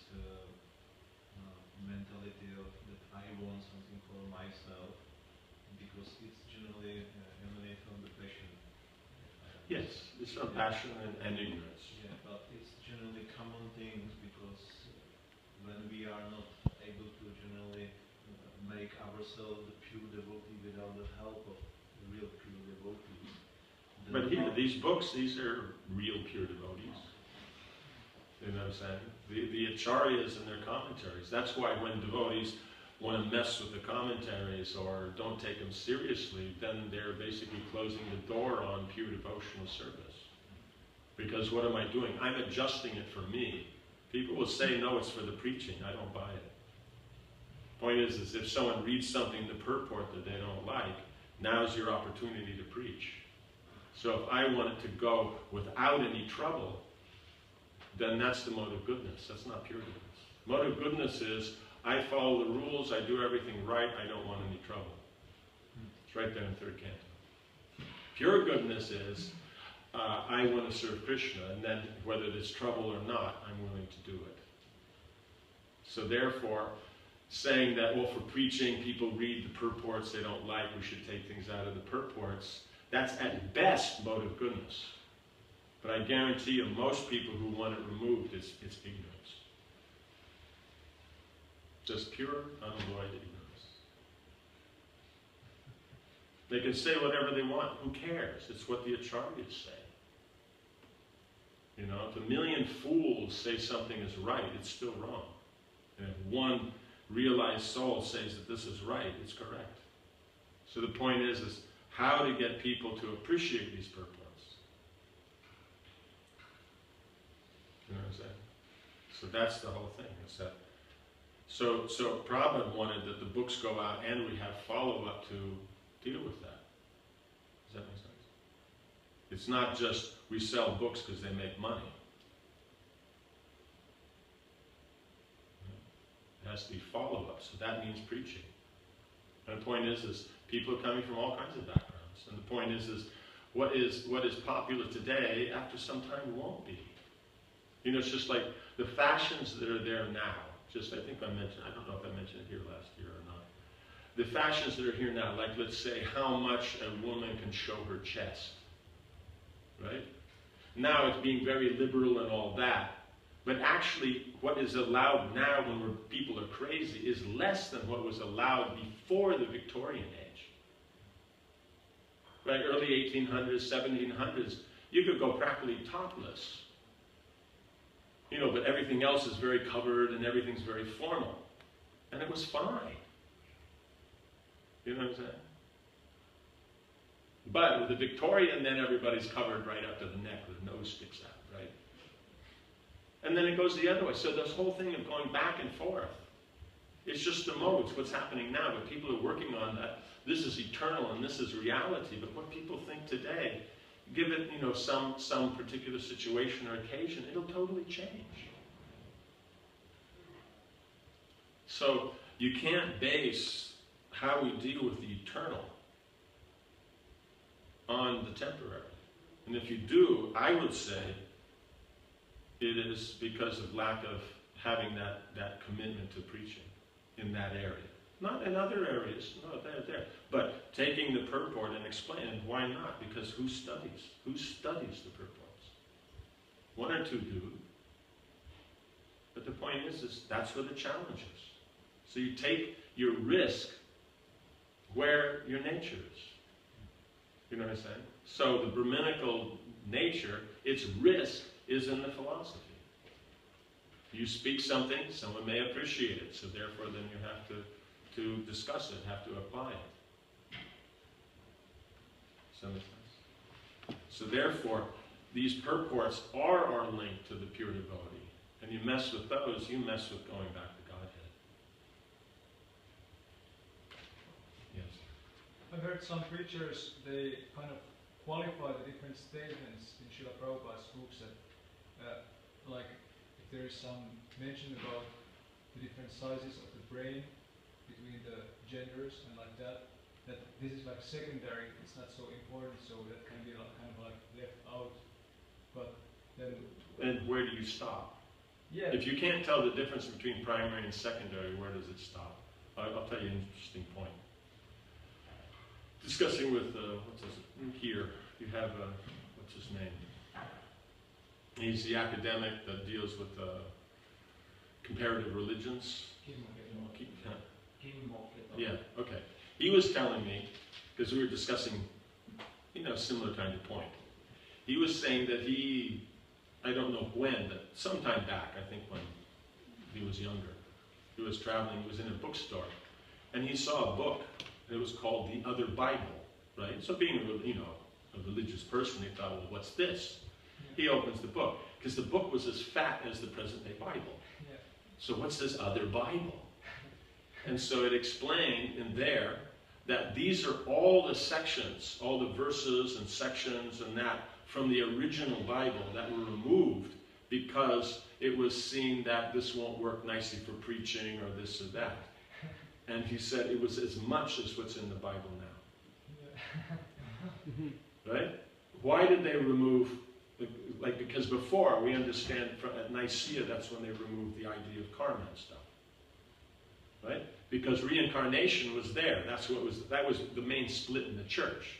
mentality of that I want something for myself, because it's generally emanates from the passion. Yes, it's from passion and ignorance. Yeah, but it's generally common things, because when we are not able to generally make ourselves the pure devotee without the help of the real pure devotees. But here, these books, these are real pure devotees. You know what I'm saying? The acharyas and their commentaries. That's why when devotees want to mess with the commentaries or don't take them seriously, then they're basically closing the door on pure devotional service. Because what am I doing? I'm adjusting it for me. People will say, no, it's for the preaching. I don't buy it. Point is if someone reads something, the purport that they don't like, now's your opportunity to preach. So if I want it to go without any trouble, then that's the mode of goodness. That's not pure goodness. Mode of goodness is, I follow the rules, I do everything right, I don't want any trouble. It's right there in third canto. Pure goodness is, I want to serve Krishna, and then whether there's trouble or not, I'm willing to do it. So therefore, saying that, well, for preaching, people read the purports they don't like, we should take things out of the purports, that's at best mode of goodness. But I guarantee you, most people who want it removed, it's ignorance. Just pure, unalloyed ignorance. They can say whatever they want. Who cares? It's what the acharyas say. If a million fools say something is right, it's still wrong. And if one realized soul says that this is right, it's correct. So the point is how to get people to appreciate these purports. You know what I'm saying? So that's the whole thing. It's that. So Prabhupada wanted that the books go out and we have follow-up to deal with that. Does that make sense? It's not just we sell books because they make money. It has to be follow-up, so that means preaching. And the point is people are coming from all kinds of backgrounds. And the point is what is popular today, after some time won't be. It's just like the fashions that are there now. I think I don't know if I mentioned it here last year or not. The fashions that are here now, like let's say how much a woman can show her chest. Right? Now it's being very liberal and all that. But actually, what is allowed now when people are crazy is less than what was allowed before the Victorian age. Right? Early 1800s, 1700s, you could go practically topless. But everything else is very covered and everything's very formal. And it was fine. You know what I'm saying? But with the Victorian, then everybody's covered right up to the neck, the nose sticks out, right? And then it goes the other way. So this whole thing of going back and forth, it's just the modes, what's happening now. But people are working on that. This is eternal and this is reality. But what people think today, give it, some particular situation or occasion, it'll totally change. So you can't base how we deal with the eternal on the temporary. And if you do, I would say it is because of lack of having that commitment to preaching in that area. Not in other areas, no, they're there. But taking the purport and explaining why not? Because who studies? Who studies the purports? One or two do. But the point is that's where the challenge is. So you take your risk where your nature is. You know what I'm saying? So the Brahminical nature, its risk is in the philosophy. You speak something, someone may appreciate it, so therefore then you have to discuss it, have to apply it. Does that make sense? So therefore, these purports are our link to the pure devotee. And you mess with those, you mess with going back to Godhead. Yes? I've heard some preachers, they kind of qualify the different statements in Srila Prabhupada's books that, like, if there is some mention about the different sizes of the brain between the genders and like that this is like secondary, it's not so important, so that can be like, kind of like left out. But then... And where do you stop? Yeah. If you can't tell the difference between primary and secondary, where does it stop? I'll tell you an interesting point. Discussing with, what's this, here, you have, what's his name? He's the academic that deals with comparative religions. Yeah, okay. He was telling me, because we were discussing, similar kind of point. He was saying that he, I don't know when, but sometime back, I think when he was younger, he was traveling, he was in a bookstore, and he saw a book, and it was called The Other Bible, right? So being, a religious person, he thought, well, what's this? He opens the book, because the book was as fat as the present-day Bible. Yeah. So what's this other Bible? And so it explained in there that these are all the sections, all the verses and sections and that from the original Bible that were removed because it was seen that this won't work nicely for preaching or this or that. And he said it was as much as what's in the Bible now. Yeah. Right? Why did they remove, because before we understand at Nicaea, that's when they removed the idea of karma and stuff. Right? Because reincarnation was there. That was the main split in the church.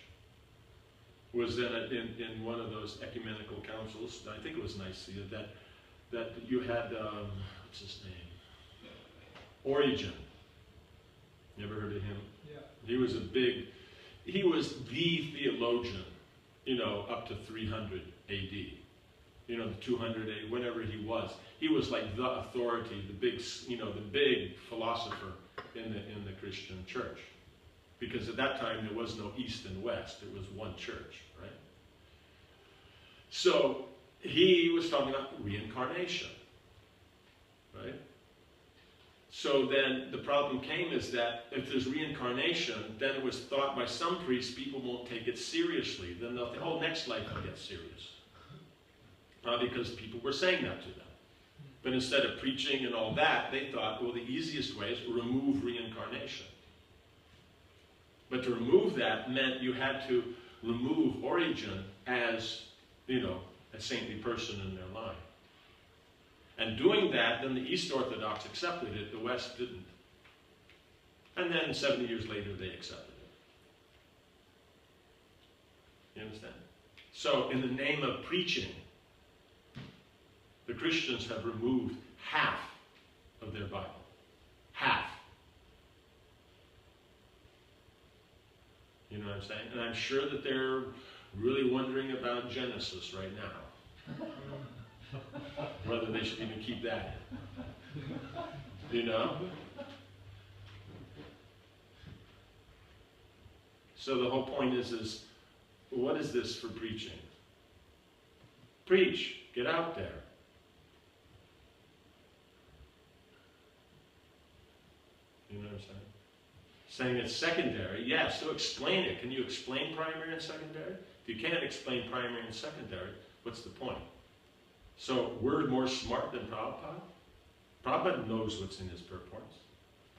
Was in one of those ecumenical councils, I think it was Nicaea, that you had, what's his name? Origen. You ever heard of him? Yeah. He was the theologian, up to 300 AD. The 200 AD, whenever he was. He was like the authority, the big philosopher in the Christian church. Because at that time there was no East and West, it was one church, right? So he was talking about reincarnation, right? So then the problem came is that if there's reincarnation, then it was thought by some priests people won't take it seriously. Then they'll think, oh, next life I'll get serious. Because people were saying that to them. But instead of preaching and all that, they thought, well, the easiest way is to remove reincarnation. But to remove that meant you had to remove Origen as, a saintly person in their line. And doing that, then the East Orthodox accepted it, the West didn't. And then 70 years later, they accepted it. You understand? So, in the name of preaching, the Christians have removed half of their Bible. Half. You know what I'm saying? And I'm sure that they're really wondering about Genesis right now. Whether they should even keep that in. So the whole point is what is this for preaching? Preach. Get out there. You know what I'm saying? Saying it's secondary, yes, so explain it. Can you explain primary and secondary? If you can't explain primary and secondary, what's the point? So we're more smart than Prabhupada? Prabhupada knows what's in his purports.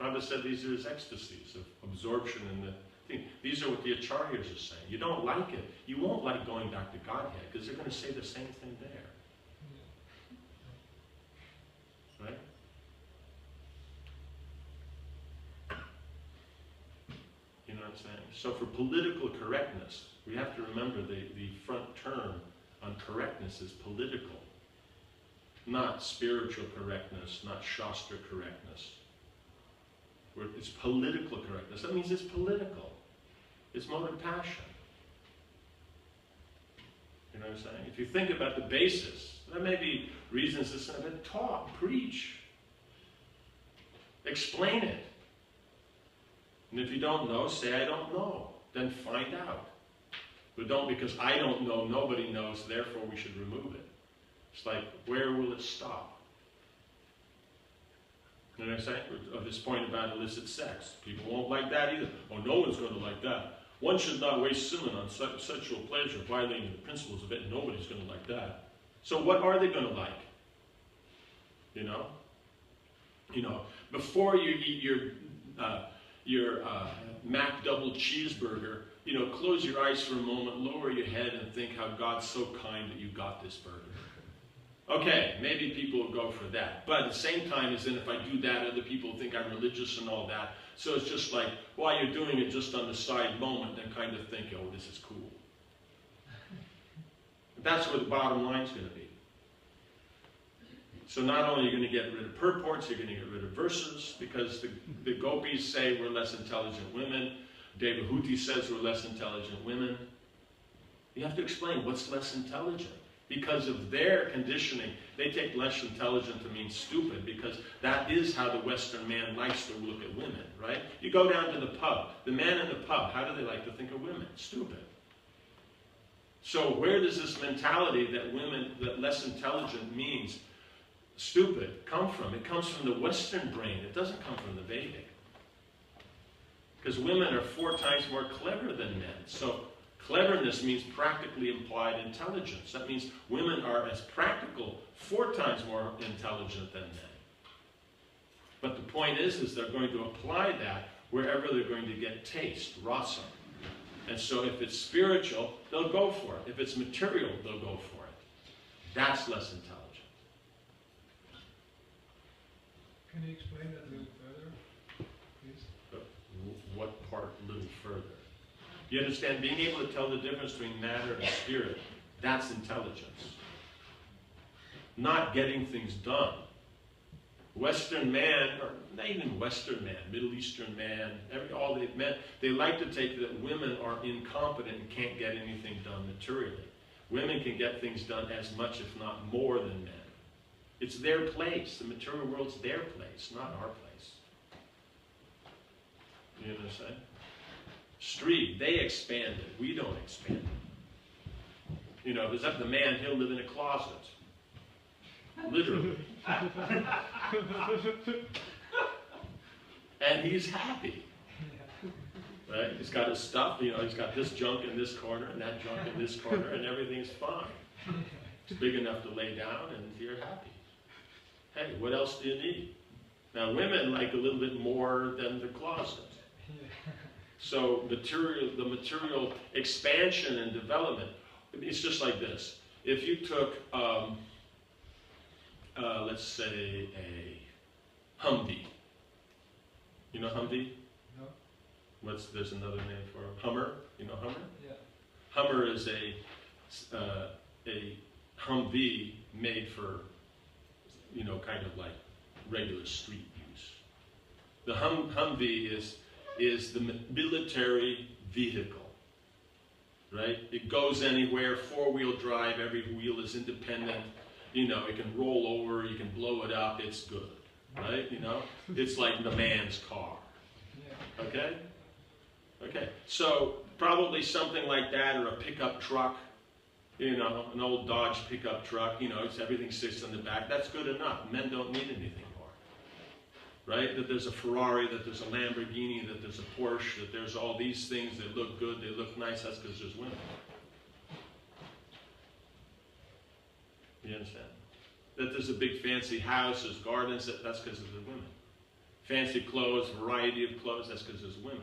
Prabhupada said these are his ecstasies of absorption in the thing. These are what the acharyas are saying. You don't like it. You won't like going back to Godhead because they're going to say the same thing there. Right? what I'm saying? So for political correctness, we have to remember the front term on correctness is political. Not spiritual correctness, not Shastra correctness. It's political correctness. That means it's political. It's mode of passion. You know what I'm saying? If you think about the basis, there may be reasons to say, but talk, preach. Explain it. And if you don't know, say, I don't know. Then find out. But don't, because I don't know, nobody knows, therefore we should remove it. It's like, where will it stop? You know what I'm saying? Of this point about illicit sex. People won't like that either. Oh, no one's going to like that. One should not waste semen on sexual pleasure, violating the principles of it. Nobody's going to like that. So what are they going to like? You know? Before you eat your Mac double cheeseburger, close your eyes for a moment, lower your head, and think how God's so kind that you got this burger. Okay, maybe people will go for that. But at the same time, as in if I do that, other people think I'm religious and all that. So it's just like, while you're doing it just on the side moment, then kind of think, oh, this is cool. That's what the bottom line's going to be. So not only are you going to get rid of purports, you're going to get rid of verses, because the gopis say we're less intelligent women. Devahuti says we're less intelligent women. You have to explain what's less intelligent. Because of their conditioning, they take less intelligent to mean stupid, because that is how the Western man likes to look at women, right? You go down to the pub. The man in the pub, how do they like to think of women? Stupid. So where does this mentality that less intelligent means stupid come from? It comes from the Western brain. It doesn't come from the Vedic. Because women are 4 times more clever than men. So cleverness means practically implied intelligence. That means women are as practical, 4 times more intelligent than men. But the point is they're going to apply that wherever they're going to get taste, rasa. And so if it's spiritual, they'll go for it. If it's material, they'll go for it. That's less intelligent. Can you explain that a little further, please? But what part a little further? You understand? Being able to tell the difference between matter and spirit, that's intelligence. Not getting things done. Western man, or not even Western man, Middle Eastern man, all they've met, they like to take that women are incompetent and can't get anything done materially. Women can get things done as much, if not more, than men. It's their place. The material world's their place, not our place. You understand? Street, they expand it. We don't expand it. If it's up to the man, he'll live in a closet. Literally. And he's happy. Right? He's got his stuff, he's got this junk in this corner and that junk in this corner, and everything's fine. It's big enough to lay down and you're happy. Hey, what else do you need? Now women like a little bit more than the closet. So the material expansion and development, it's just like this. If you took, let's say, a Humvee. You know Humvee? No. There's another name for it. Hummer. You know Hummer? Yeah. Hummer is a Humvee made for, kind of like regular street use. The Humvee is the military vehicle, right? It goes anywhere, 4-wheel drive, every wheel is independent, it can roll over, you can blow it up, it's good, right? It's like the man's car, okay? Okay, so probably something like that, or a pickup truck, an old Dodge pickup truck, everything sits in the back, that's good enough. Men don't need anything more. Right? That there's a Ferrari, that there's a Lamborghini, that there's a Porsche, that there's all these things that look good, they look nice, that's because there's women. You understand? That there's a big fancy house, there's gardens, that's because of the women. Fancy clothes, variety of clothes, that's because there's women.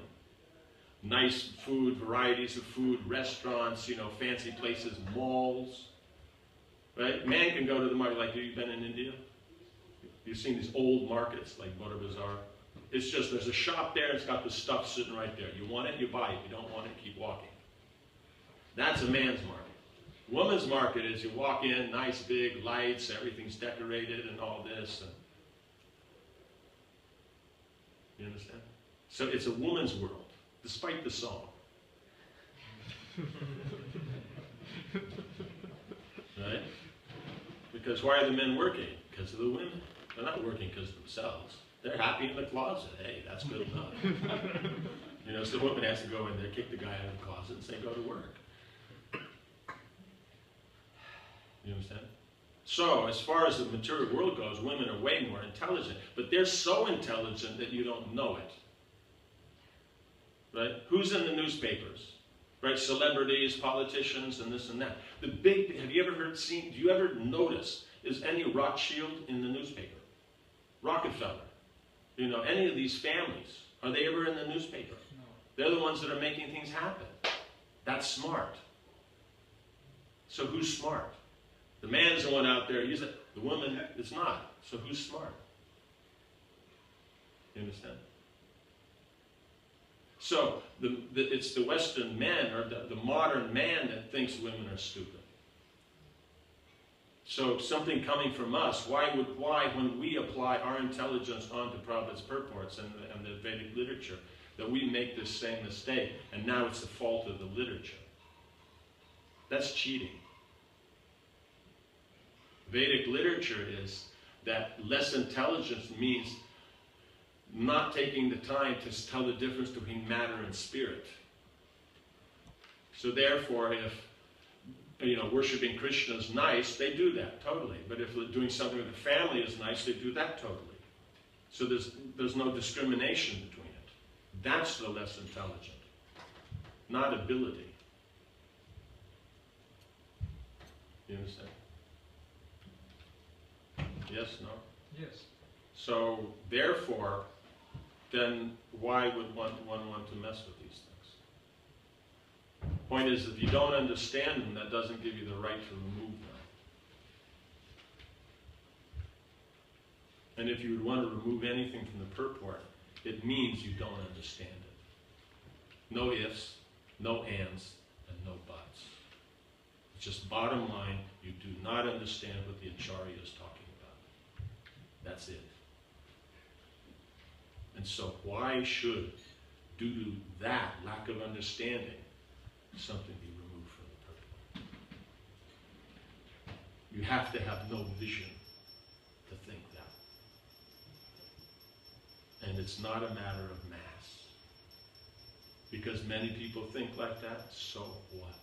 Nice food, varieties of food, restaurants, fancy places, malls. Right? Man can go to the market, like you've been in India? You've seen these old markets like Buddha Bazaar. It's just there's a shop there, it's got the stuff sitting right there. You want it, you buy it. You don't want it, keep walking. That's a man's market. Woman's market is you walk in, nice big lights, everything's decorated and all this. And you understand? So it's a woman's world, despite the song. Right? Because why are the men working? Because of the women. They're not working because of themselves. They're happy in the closet. Hey, that's good enough. You know, so the woman has to go in there, kick the guy out of the closet and say, go to work. You understand? So, as far as the material world goes, women are way more intelligent. But they're so intelligent that you don't know it. Right? Who's in the newspapers? Right? Celebrities, politicians, and this and that. The big, have you ever do you ever notice, is any Rothschild in the newspaper? Rockefeller? You know, any of these families, are they ever in the newspaper? No. They're the ones that are making things happen. That's smart. So who's smart? The man's the one out there, the woman is not. So who's smart? You understand? So it's the Western men, or the modern man, that thinks women are stupid. So something coming from us, why when we apply our intelligence onto Prabhupada's purports and the Vedic literature, that we make this same mistake, and now it's the fault of the literature? That's cheating. Vedic literature is that less intelligence means not taking the time to tell the difference between matter and spirit. So therefore, if worshiping Krishna is nice, they do that, totally. But if doing something with the family is nice, they do that totally. So there's no discrimination between it. That's the less intelligent, not ability. You understand? Yes, no? Yes. So, therefore, then why would one want to mess with these things? Point is, if you don't understand them, that doesn't give you the right to remove them. And if you would want to remove anything from the purport, it means you don't understand it. No ifs, no ands, and no buts. It's just bottom line, you do not understand what the Acharya is talking about. That's it. And so why should, due to that lack of understanding, something be removed from the purport? You have to have no vision to think that. And it's not a matter of mass. Because many people think like that, so what?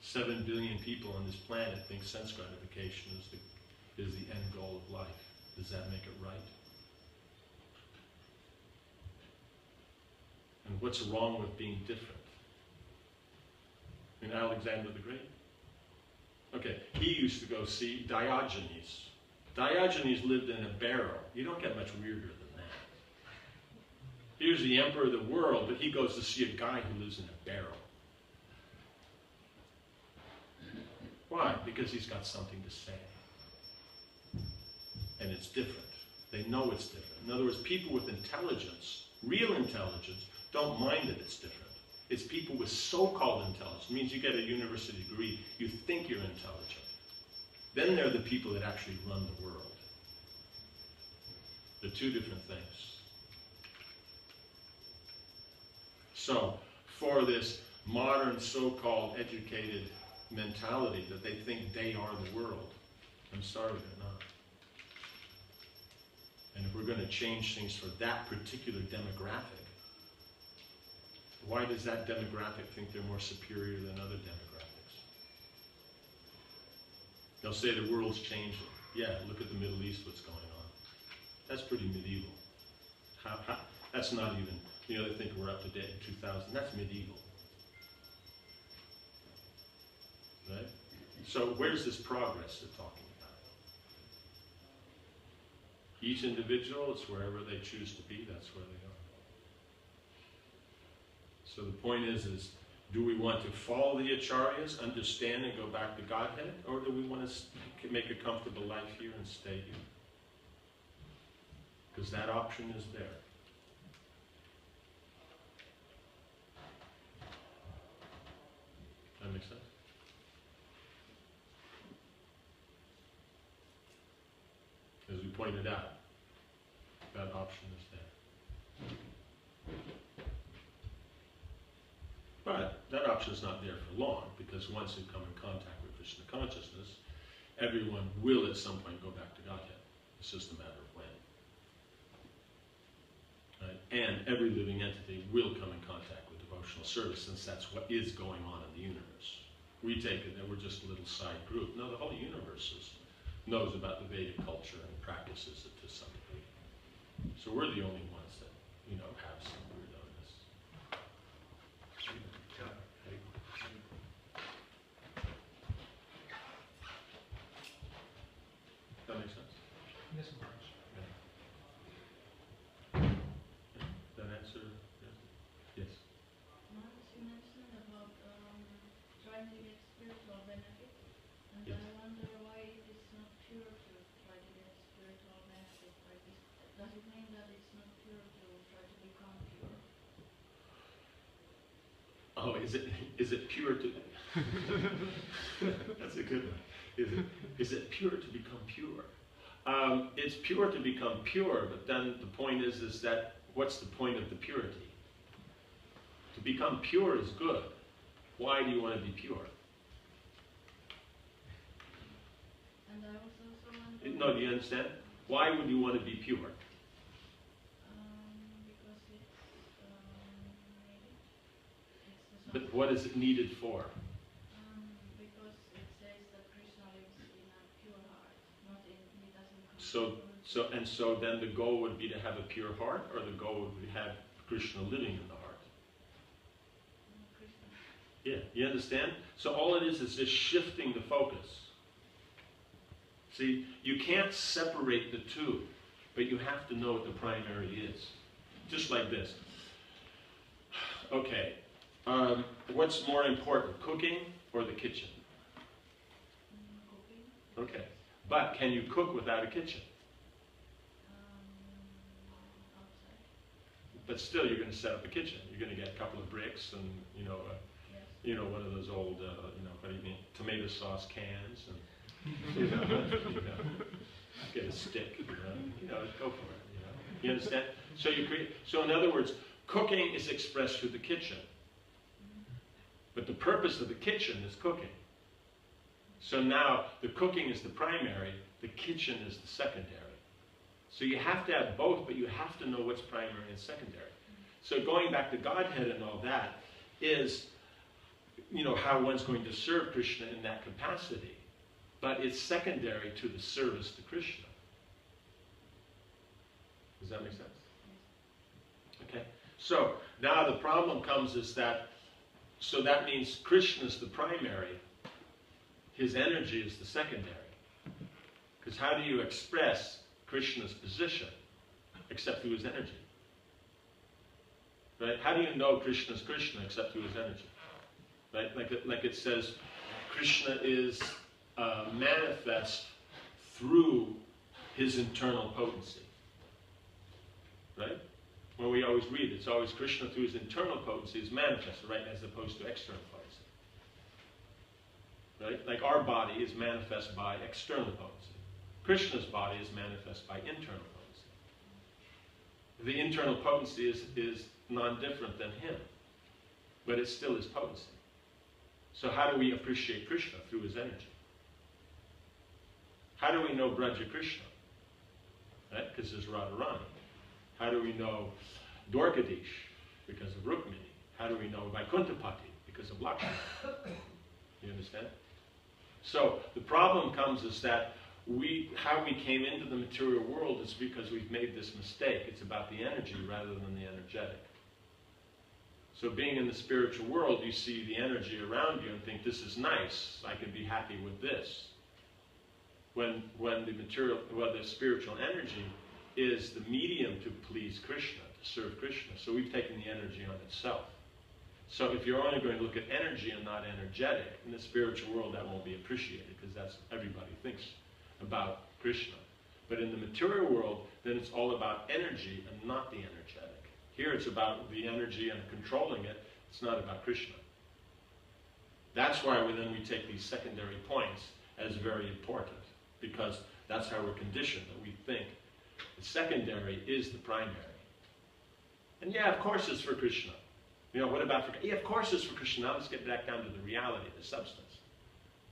7 billion people on this planet think sense gratification is the end goal of life. Does that make it right? And what's wrong with being different? In Alexander the Great? Okay, he used to go see Diogenes. Diogenes lived in a barrel. You don't get much weirder than that. Here's the emperor of the world, but he goes to see a guy who lives in a barrel. Why? Because he's got something to say. And it's different. They know it's different. In other words, people with intelligence, real intelligence, don't mind that it's different. It's people with so-called intelligence. It means you get a university degree, you think you're intelligent. Then they're the people that actually run the world. They're two different things. So, for this modern so-called educated mentality that they think they are the world, I'm sorry, they're not. And if we're going to change things for that particular demographic, why does that demographic think they're more superior than other demographics? They'll say the world's changing. Yeah, look at the Middle East, what's going on. That's pretty medieval. That's not even, they think we're up to date in 2000. That's medieval. Right? So where's this progress they're talking about? Each individual, it's wherever they choose to be, that's where they are. So the point is do we want to follow the acharyas, understand and go back to Godhead, or do we want to make a comfortable life here and stay here? Because that option is there. pointed out. That option is there. But that option is not there for long, because once you come in contact with Krishna consciousness, everyone will at some point go back to Godhead. It's just a matter of when. Right? And every living entity will come in contact with devotional service, since that's what is going on in the universe. We take it that we're just a little side group. No, the whole universe knows about the Vedic culture and practices it to some degree. So we're the only ones that, have some weird-ness. That makes sense? Yes, Maharaj. That answer? Yes. Once you mentioned about trying to get spiritual benefit, and Yes. I wonder why it is not pure to try to get spiritual benefit like this. Does it mean that it's not pure to try to become pure? Oh, is it pure to? That's a good one. Is it pure to become pure? It's pure to become pure, but then the point is that what's the point of the purity? To become pure is good. Why do you want to be pure? And I also wonder. No, do you understand? Why would you want to be pure? Because it's needed. It's the But what is it needed for? because it says that Krishna lives in a pure heart, not in, he doesn't come. So then the goal would be to have a pure heart, or the goal would be to have Krishna living in the heart? Krishna. Yeah, you understand? So all it is just shifting the focus. See, you can't separate the two, but you have to know what the primary is. Just like this. Okay, what's more important, cooking or the kitchen? Cooking. Okay, but can you cook without a kitchen? Outside. But still, you're going to set up a kitchen. You're going to get a couple of bricks and, Yes. one of those old, what do you mean, tomato sauce cans, and get a stick, go for it, You understand? So So in other words, cooking is expressed through the kitchen. But the purpose of the kitchen is cooking. So now the cooking is the primary, the kitchen is the secondary. So you have to have both, but you have to know what's primary and secondary. So going back to Godhead and all that is, how one's going to serve Krishna in that capacity. But it's secondary to the service to Krishna. Does that make sense? Okay. So now the problem comes is that, so that means Krishna is the primary, his energy is the secondary. Because how do you express Krishna's position except through his energy? Right? How do you know Krishna's Krishna except through his energy? Right? Like it says, Krishna is manifest through his internal potency. Right? When we always read, it's always Krishna through his internal potency is manifested, right? As opposed to external potency. Right? Like our body is manifest by external potency. Krishna's body is manifest by internal potency. The internal potency is non-different than him, but it's still his potency. So how do we appreciate Krishna? Through his energy. How do we know Braja Krishna? Right? Because there's Radharani. How do we know Dwarkadish? Because of Rukmini. How do we know Vaikuntapati? Because of Lakshmi. You understand? So the problem comes is that how we came into the material world is because we've made this mistake. It's about the energy rather than the energetic. So being in the spiritual world, you see the energy around you and think, this is nice, I can be happy with this. When the spiritual energy is the medium to please Krishna, to serve Krishna. So we've taken the energy on itself. So if you're only going to look at energy and not energetic, in the spiritual world that won't be appreciated, because that's everybody thinks about Krishna. But in the material world, then it's all about energy and not the energetic. Here it's about the energy and controlling it. It's not about Krishna. That's why we take these secondary points as very important, because that's how we're conditioned, that we think. The secondary is the primary. And yeah, of course it's for Krishna. You know, what about for... Yeah, of course it's for Krishna. Now let's get back down to the reality, the substance.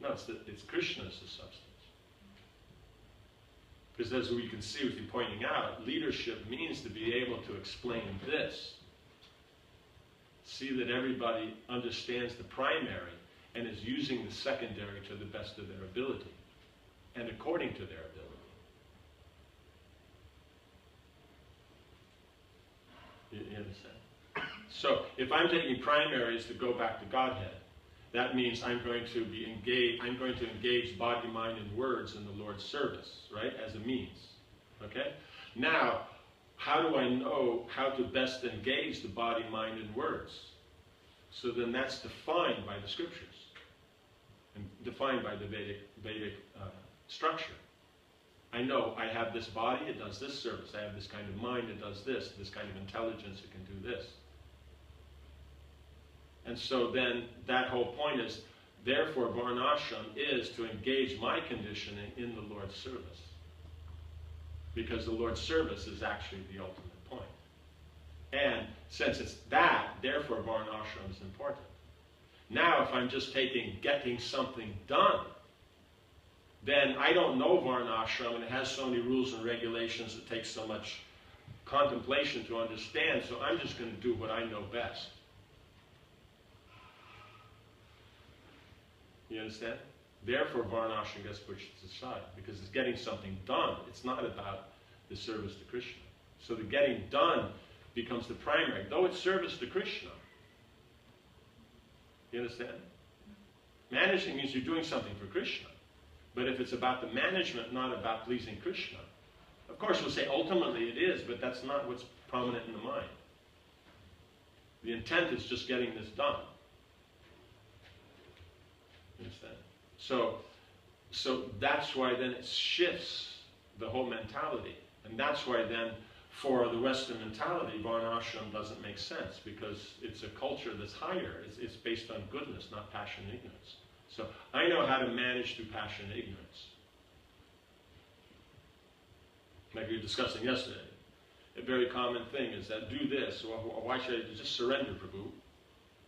No, it's Krishna as the substance. Because as we can see with you pointing out, leadership means to be able to explain this. See that everybody understands the primary and is using the secondary to the best of their ability and according to their ability. You understand? So if I'm taking primaries to go back to Godhead, that means I'm going to engage body, mind, and words in the Lord's service, right? As a means. Okay? Now, how do I know how to best engage the body, mind, and words? So then that's defined by the scriptures and defined by the Vedic structure. I know I have this body, it does this service. I have this kind of mind, it does this kind of intelligence, it can do this. And so then that whole point is, therefore Varnashram is to engage my conditioning in the Lord's service. Because the Lord's service is actually the ultimate point. And since it's that, therefore Varnashram is important. Now if I'm just getting something done, then I don't know Varnashram and it has so many rules and regulations, it takes so much contemplation to understand, so I'm just going to do what I know best. You understand? Therefore, Varnashram gets pushed aside because it's getting something done. It's not about the service to Krishna. So the getting done becomes the primary, though it's service to Krishna. You understand? Managing means you're doing something for Krishna. But if it's about the management, not about pleasing Krishna, of course we'll say ultimately it is, but that's not what's prominent in the mind. The intent is just getting this done. Understand? So that's why then it shifts the whole mentality. And that's why then for the Western mentality, Varnashram doesn't make sense because it's a culture that's higher. It's based on goodness, not passion and ignorance. So I know how to manage through passion and ignorance. Like we were discussing yesterday. A very common thing is that do this. Well, why should I just surrender, Prabhu?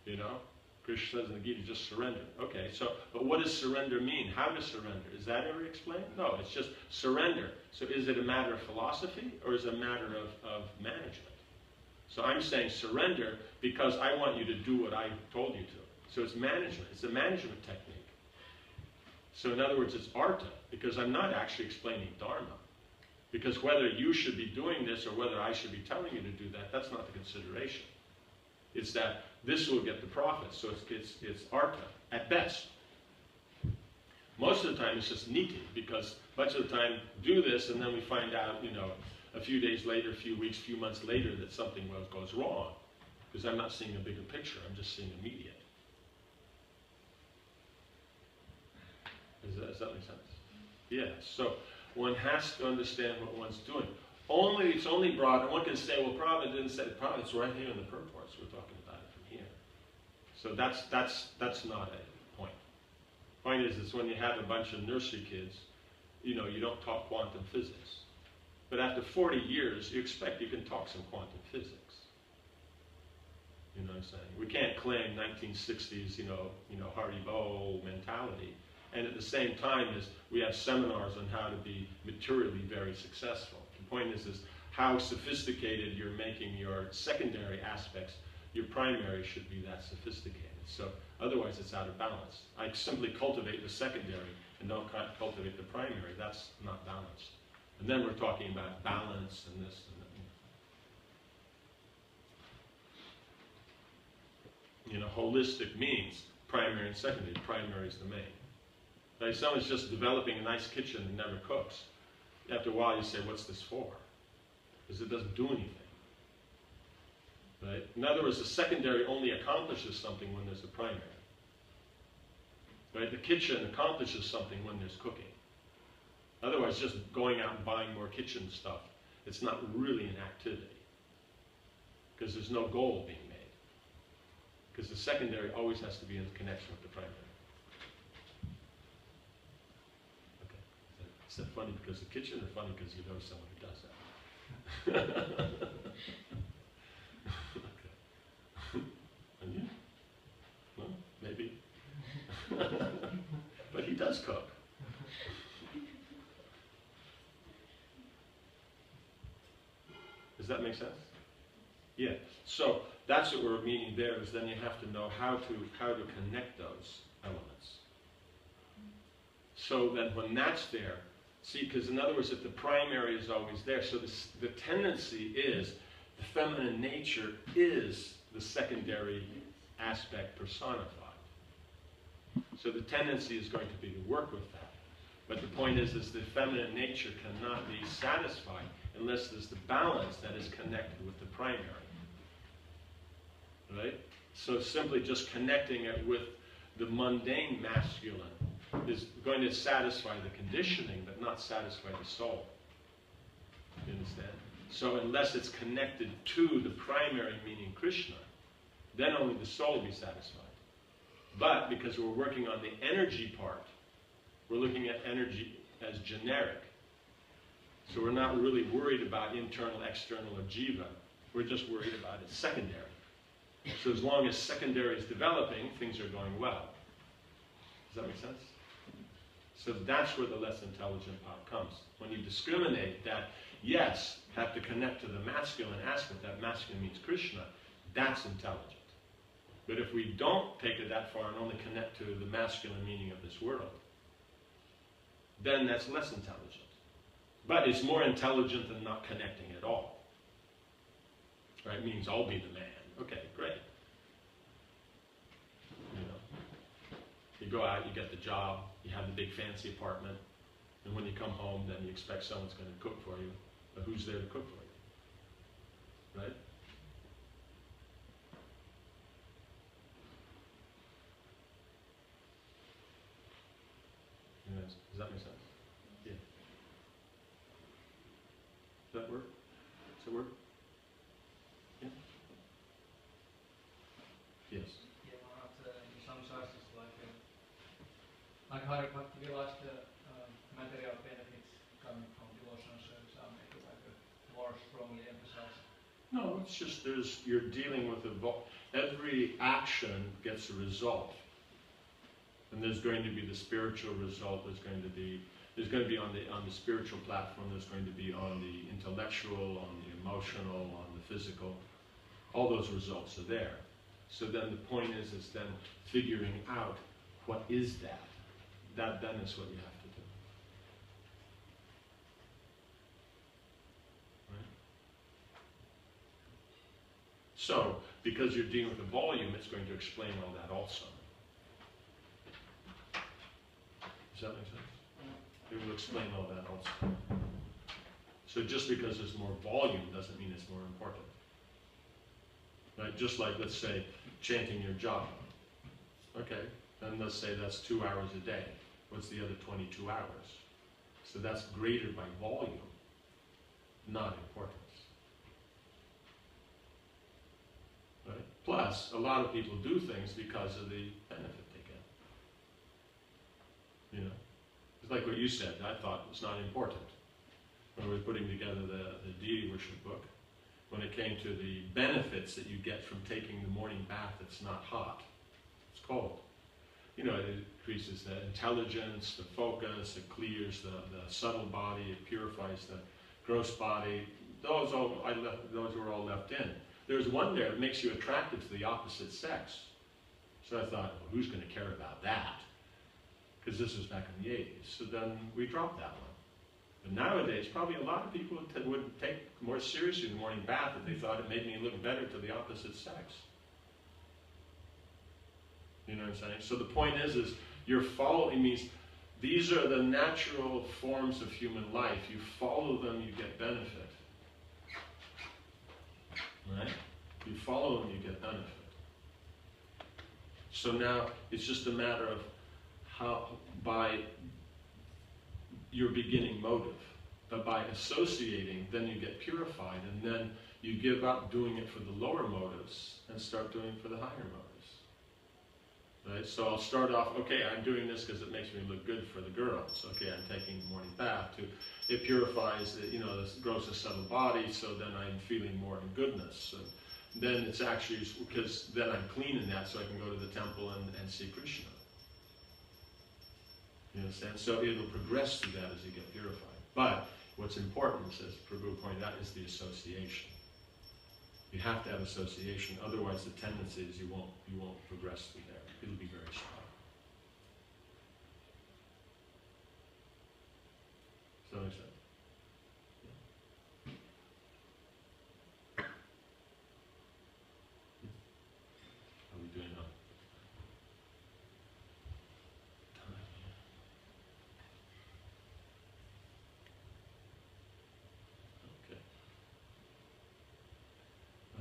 You know? Krishna says in the Gita, just surrender. Okay, so, but what does surrender mean? How to surrender? Is that ever explained? No, it's just surrender. So is it a matter of philosophy or is it a matter of management? So I'm saying surrender because I want you to do what I told you to. So it's management. It's a management technique. So in other words, it's artha, because I'm not actually explaining dharma. Because whether you should be doing this or whether I should be telling you to do that, that's not the consideration. It's that this will get the profit, so it's artha, at best. Most of the time it's just niti, because much of the time do this and then we find out, you know, a few days later, a few weeks, a few months later that something goes wrong. Because I'm not seeing a bigger picture, I'm just seeing immediate. Does that make sense? Yeah, so one has to understand what one's doing. It's only broad, and one can say, well, Prabhupada didn't say it. Prabhupada, it's right here in the purports. We're talking about it from here. So that's not a point. Point is when you have a bunch of nursery kids, you know, you don't talk quantum physics. But after 40 years, you expect you can talk some quantum physics. You know what I'm saying? We can't claim 1960s, you know, Haribo mentality. And at the same time, we have seminars on how to be materially very successful. The point is how sophisticated you're making your secondary aspects. Your primary should be that sophisticated. So otherwise, it's out of balance. I simply cultivate the secondary and don't cultivate the primary. That's not balanced. And then we're talking about balance and this and that. You know, holistic means primary and secondary. Primary is the main. Like someone's just developing a nice kitchen and never cooks. After a while you say, what's this for? Because it doesn't do anything. Right? In other words, the secondary only accomplishes something when there's a primary. Right? The kitchen accomplishes something when there's cooking. Otherwise, just going out and buying more kitchen stuff, it's not really an activity. Because there's no goal being made. Because the secondary always has to be in connection with the primary. Is that funny because of the kitchen, or funny because you know someone who does that? Okay. And you? Well, maybe. But he does cook. Does that make sense? Yeah. So that's what we're meaning there, is then you have to know how to connect those elements. So that when that's there, see, because in other words, if the primary is always there, so the tendency is the feminine nature is the secondary aspect personified. So the tendency is going to be to work with that. But the point is the feminine nature cannot be satisfied unless there's the balance that is connected with the primary. Right? So simply just connecting it with the mundane masculine is going to satisfy the conditioning, but not satisfy the soul. You understand? So unless it's connected to the primary, meaning Krishna, then only the soul will be satisfied. But because we're working on the energy part, we're looking at energy as generic. So we're not really worried about internal, external, or jiva. We're just worried about its secondary. So as long as secondary is developing, things are going well. Does that make sense? So that's where the less intelligent part comes. When you discriminate that, yes, have to connect to the masculine aspect, that masculine means Krishna, that's intelligent. But if we don't take it that far and only connect to the masculine meaning of this world, then that's less intelligent. But it's more intelligent than not connecting at all. Right? It means I'll be the man. Okay, great. You know, you go out, you get the job, you have the big fancy apartment, and when you come home, then you expect someone's going to cook for you. But who's there to cook for you? Right? Yes. Does that make sense? Yeah. Does that work? Does it work? Yeah? Yes. Yeah, in some sources, like Hari Bhakti realized the material benefits coming from devotional service are maybe more strongly emphasized. No, it's just you're dealing with every action gets a result. And there's going to be the spiritual result, there's going to be on the spiritual platform, there's going to be on the intellectual, on the emotional, on the physical. All those results are there. So then the point is then figuring out what is that. That then is what you have to do. Right? So, because you're dealing with the volume, it's going to explain all that also. Does that make sense? It will explain all that also. So just because there's more volume doesn't mean it's more important. Right? Just like, let's say, chanting your japa. Okay, then let's say that's 2 hours a day. What's the other 22 hours? So that's graded by volume, not importance. Right? Plus, a lot of people do things because of the benefit they get. You know? It's like what you said, I thought was not important. When we were putting together the deity worship book, when it came to the benefits that you get from taking the morning bath that's not hot, it's cold. You know, it increases the intelligence, the focus, it clears the subtle body, it purifies the gross body. Those were all left in. There's one there that makes you attracted to the opposite sex. So I thought, well, who's going to care about that? Because this was back in the 80s. So then we dropped that one. But nowadays, probably a lot of people would take more seriously the morning bath if they thought it made me look better to the opposite sex. You know what I'm saying? So the point is you're following, means these are the natural forms of human life. You follow them, you get benefit. Right? You follow them, you get benefit. So now it's just a matter of how, by your beginning motive. But by associating, then you get purified, and then you give up doing it for the lower motives and start doing it for the higher motives. Right? So I'll start off, okay, I'm doing this because it makes me look good for the girls. Okay, I'm taking the morning bath. It purifies the, the grossest subtle body, so then I'm feeling more in goodness. And then it's actually, because then I'm clean in that, so I can go to the temple and see Krishna. You understand? So it'll progress through that as you get purified. But what's important, as Prabhu pointed out, is the association. You have to have association, otherwise the tendency is you won't progress through there. It'll be very strong. Does that make sense? How are we doing now? Okay.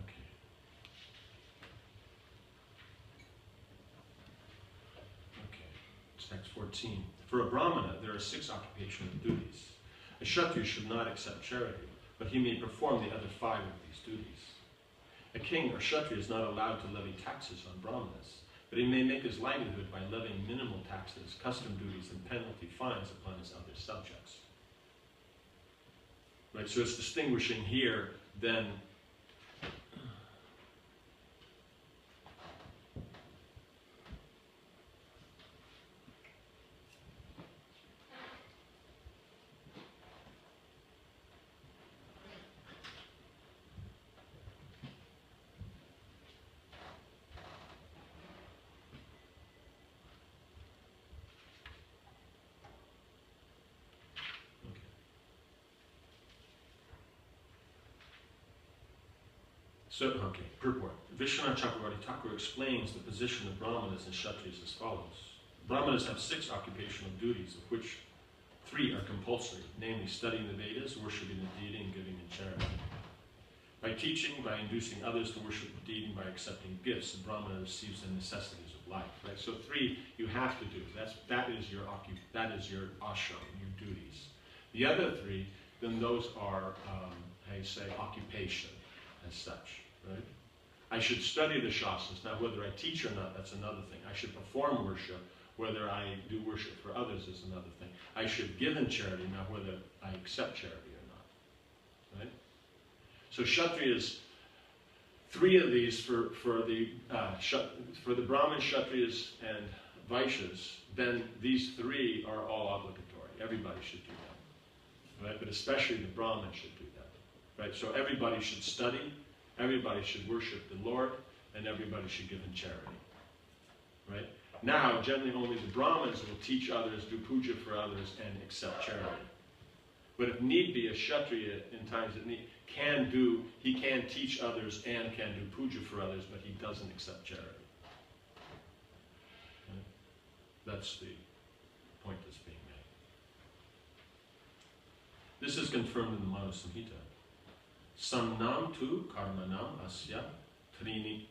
Okay. Okay. It's text 14. For a Brahmana, there are 6 occupational duties. A Kshatriya should not accept charity, but he may perform the other 5 of these duties. A king or Kshatriya is not allowed to levy taxes on Brahmanas, but he may make his livelihood by levying minimal taxes, custom duties, and penalty fines upon his other subjects. Right, so it's distinguishing here then purport. Vishwanath Chakravarti Thakur explains the position of Brahmanas and Kshatriyas as follows. Brahmanas have 6 occupational duties, of which 3 are compulsory, namely studying the Vedas, worshipping the deity, and giving in charity. By teaching, by inducing others to worship the deity, and by accepting gifts, the Brahmana receives the necessities of life. Right? So 3 you have to do. That is your ashram, your duties. The other 3, then those are, occupation as such. Right? I should study the Shastras. Now, whether I teach or not, that's another thing. I should perform worship. Whether I do worship for others is another thing. I should give in charity. Now, whether I accept charity or not. Right? So, Kshatriyas, 3 of these for the Brahmin, Kshatriyas, and Vaishyas, then these 3 are all obligatory. Everybody should do that. Right? But especially the Brahmin should do that. Right? So everybody should study. Everybody should worship the Lord, and everybody should give in charity. Right? Now, generally only the Brahmins will teach others, do puja for others, and accept charity. But if need be, a Kshatriya, in times of need, he can teach others and can do puja for others, but he doesn't accept charity. Right? That's the point that's being made. This is confirmed in the Manu Samhita. Samnam tu karmanam asya trini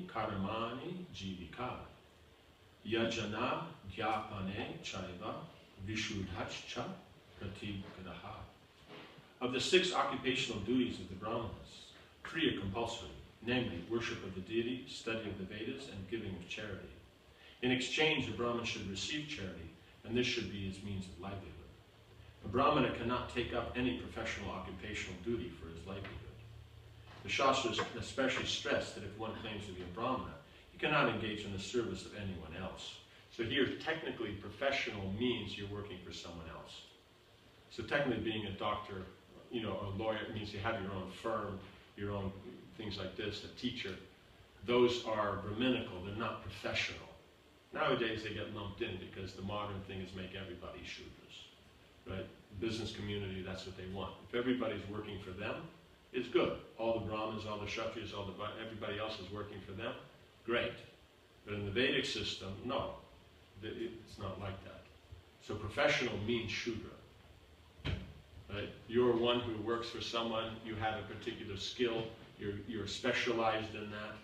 karmani jivika yajana dhyapane chaiva vishuddhacha pratigraha. Of the 6 occupational duties of the Brahmanas, 3 are compulsory, namely worship of the deity, study of the Vedas, and giving of charity. In exchange, the Brahman should receive charity, and this should be his means of livelihood. A Brahmana cannot take up any professional occupational duty for his livelihood. The Shastras especially stress that if one claims to be a Brahmana, he cannot engage in the service of anyone else. So here, technically, professional means you're working for someone else. So technically, being a doctor, a lawyer, it means you have your own firm, your own things like this, a teacher. Those are Brahminical, they're not professional. Nowadays, they get lumped in because the modern thing is make everybody Shudras. Right? Business community, that's what they want. If everybody's working for them, it's good. All the Brahmins, all the Kshatriyas, everybody else is working for them, great. But in the Vedic system, no. It's not like that. So professional means Shudra. Right? You're one who works for someone, you have a particular skill, you're specialized in that.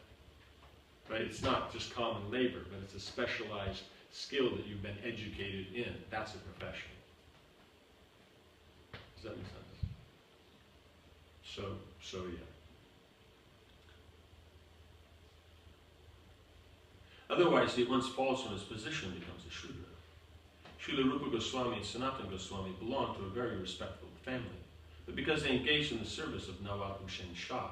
Right? It's not just common labor, but it's a specialized skill that you've been educated in. That's a profession. Does that make sense? So yeah. Otherwise, he at once falls from his position and becomes a Shudra. Srila Rupa Goswami and Sanatana Goswami belonged to a very respectable family, but because they engaged in the service of Navapu Shen Shah,